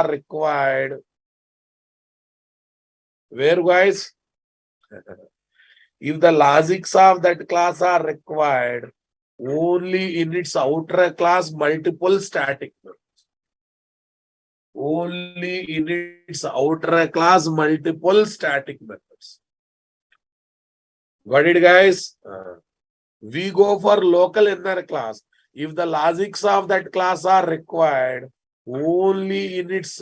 required, where guys? If the logics of that class are required only in its outer class multiple static methods. Only in its outer class multiple static methods. Got it, guys? We go for local inner class if the logics of that class are required only in its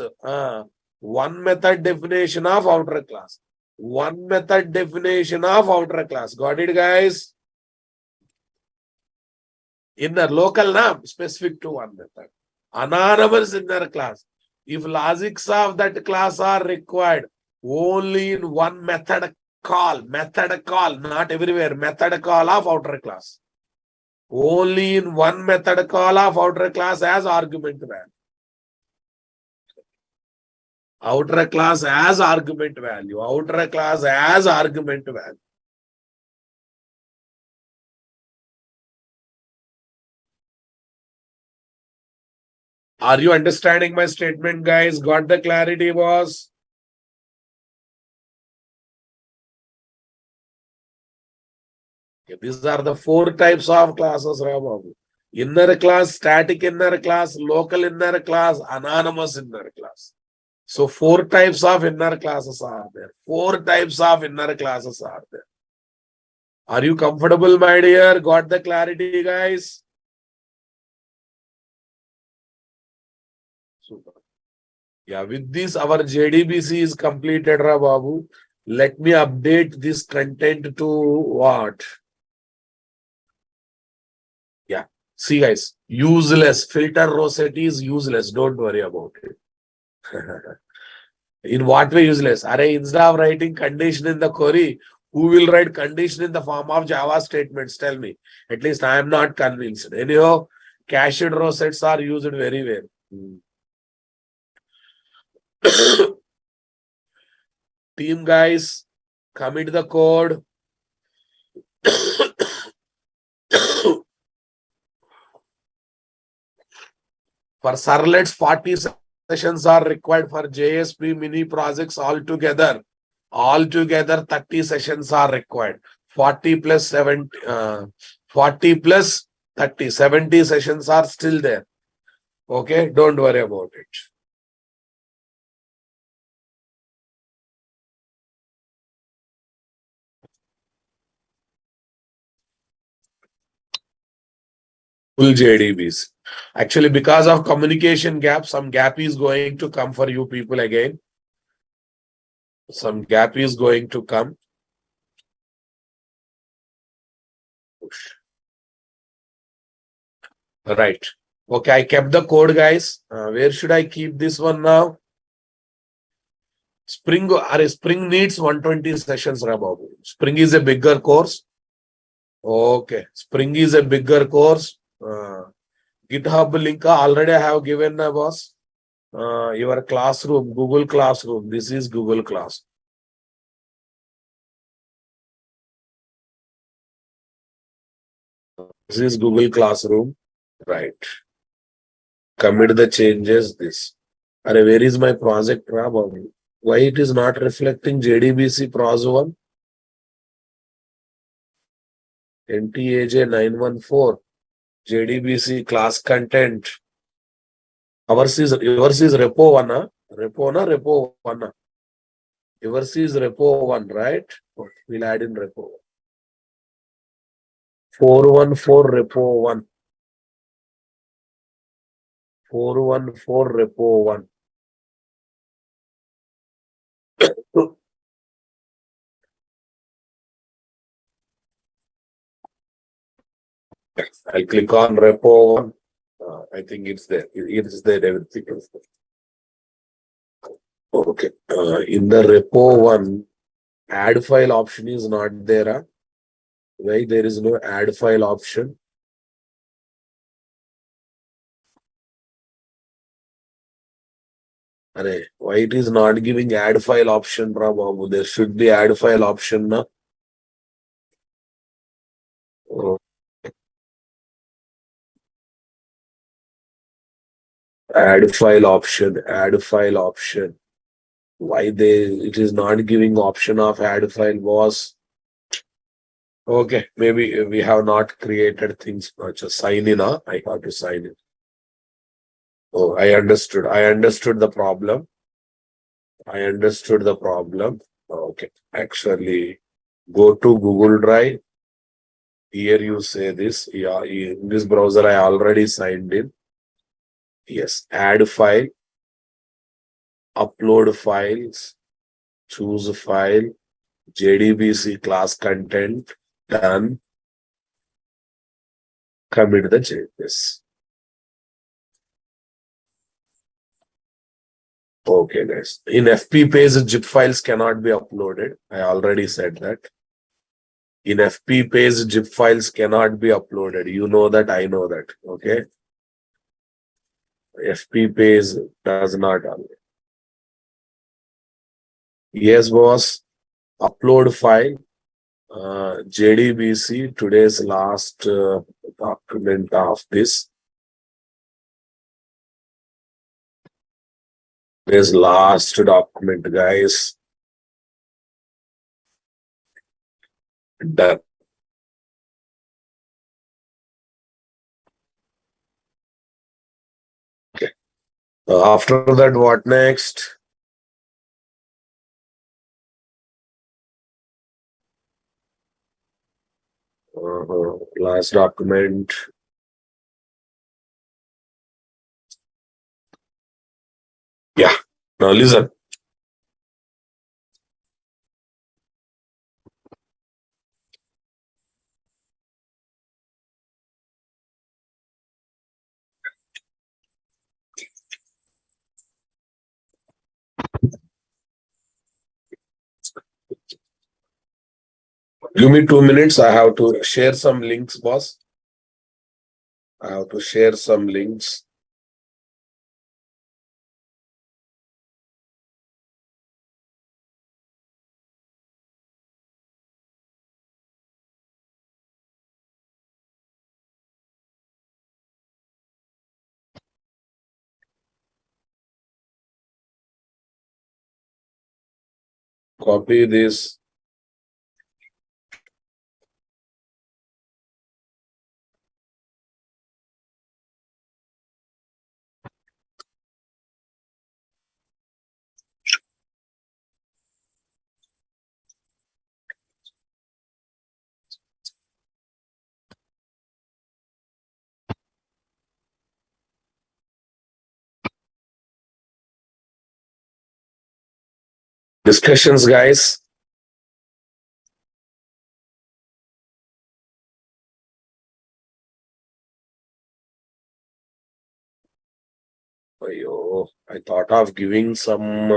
one method definition of outer class. One method definition of outer class. Got it, guys? Inner local name specific to one method. Anonymous inner class. If logics of that class are required only in one method call, not everywhere, method call of outer class. Only in one method call of outer class as argument value. Outer class as argument value. Outer class as argument value. Are you understanding my statement, guys? Got the clarity, boss? Okay, these are the 4 types of classes, Babu. Inner class, static inner class, local inner class, anonymous inner class. So 4 types of inner classes are there. 4 types of inner classes are there. Are you comfortable, my dear? Got the clarity, guys? Super. Yeah, with this, our JDBC is completed, Babu. Let me update this content to what? Yeah. See, guys, useless. Filter Rossetti is useless. Don't worry about it. In what way useless? Instead of writing condition in the query, who will write condition in the form of Java statements? Tell me. At least I am not convinced. Anyhow, cached rosets are used very well. Team guys, commit the code. For servlets, 40 sessions are required. For JSP mini projects altogether. Altogether, 30 sessions are required. 40 plus 70, 40 plus 30, 70 sessions are still there. Okay, don't worry about it. Full JDBs. Actually, because of communication gap, some gap is going to come for you people again. Some gap is going to come. Right. Okay, I kept the code, guys. Where should I keep this one now? Spring needs 120 sessions, Babu. Spring is a bigger course. Okay, Spring is a bigger course. GitHub link already I have given, boss. Your classroom, Google Classroom. This is Google Class. This is Google Classroom. Right. Commit the changes. This. Arey, where is my project? Why it is not reflecting JDBC Pros 1? NTAJ 914. JDBC class content. Yours is repo 1. Repo 1. Yours is repo 1, right? We'll add in repo. 414 repo 1. 414 repo 1. I'll click on repo 1. I think it's there. It is there. Everything is there. Okay. In the repo 1, add file option is not there. Why there is no add file option? Why it is not giving add file option, Babu? There should be add file option, na? Add file option, add file option. Why it is not giving option of add file was? Okay, maybe we have not created things much. Sign in, I have to sign in. Oh, I understood. I understood the problem. Okay, actually, go to Google Drive. Here you say this. Yeah, in this browser, I already signed in. Yes, add file, upload files, choose a file, JDBC class content, done. Commit the changes. Okay, guys. In FP page, zip files cannot be uploaded. I already said that. In FP page, zip files cannot be uploaded. You know that, I know that. Okay. FP page does not. Yes, boss. Upload file. JDBC, today's last document of this. Today's last document, guys. Done. Okay. After that, what next? Last document. Yeah. Now listen. Give me 2 minutes. I have to share some links, boss. I have to share some links. Copy this. Discussions, guys. I thought of giving some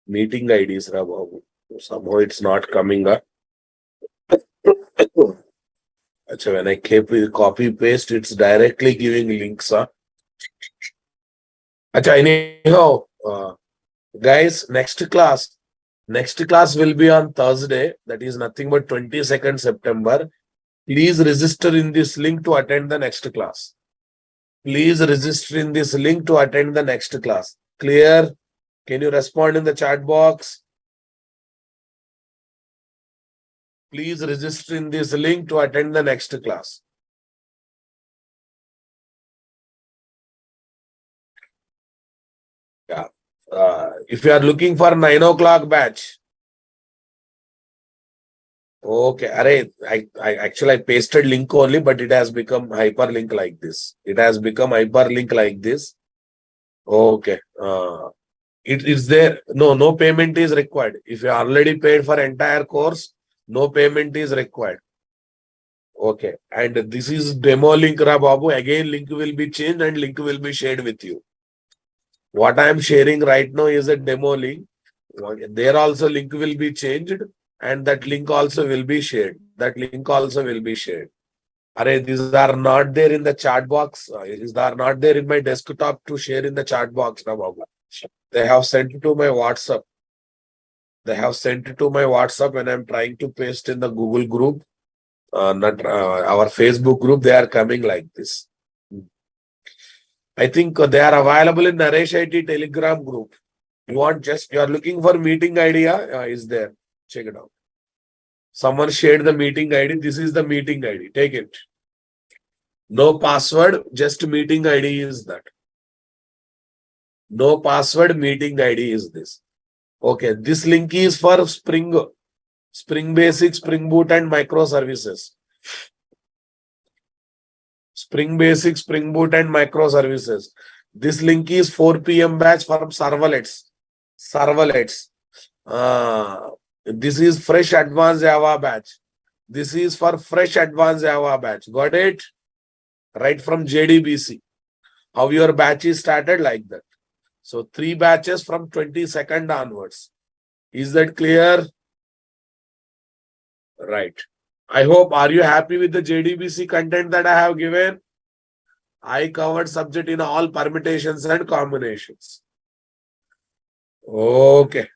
meeting IDs, Babu. Somehow it's not coming up. When I copy paste, it's directly giving links. Anyhow, guys, next class will be on Thursday. That is nothing but 22nd September. Please register in this link to attend the next class. Please register in this link to attend the next class. Clear? Can you respond in the chat box? Please register in this link to attend the next class. Yeah. If you are looking for 9 o'clock batch. Okay. Array, I actually pasted link only, but it has become hyperlink like this. It has become hyperlink like this. Okay. It is there. No payment is required. If you already paid for entire course, no payment is required. Okay. And this is demo link, Ra Babu. Again, link will be changed and link will be shared with you. What I am sharing right now is a demo link. There also link will be changed and that link also will be shared. That link also will be shared. Array, these are not there in the chat box. These are not there in my desktop to share in the chat box, Ra Babu. They have sent it to my WhatsApp. They have sent it to my WhatsApp when I'm trying to paste in the Google group, not our Facebook group. They are coming like this. I think they are available in Naresh IT Telegram group. You are looking for meeting idea, is there. Check it out. Someone shared the meeting ID. This is the meeting ID. Take it. No password, just meeting ID is that. No password, meeting ID is this. Okay, this link is for Spring Basic, Spring Boot and microservices. Spring Basic, Spring Boot and microservices. This link is 4 p.m. batch for servlets. This is fresh advanced Java batch. This is for fresh advanced Java batch. Got it? Right from JDBC. How your batch is started like that. So 3 batches from 22nd onwards. Is that clear? Right. I hope, are you happy with the JDBC content that I have given? I covered subject in all permutations and combinations. Okay.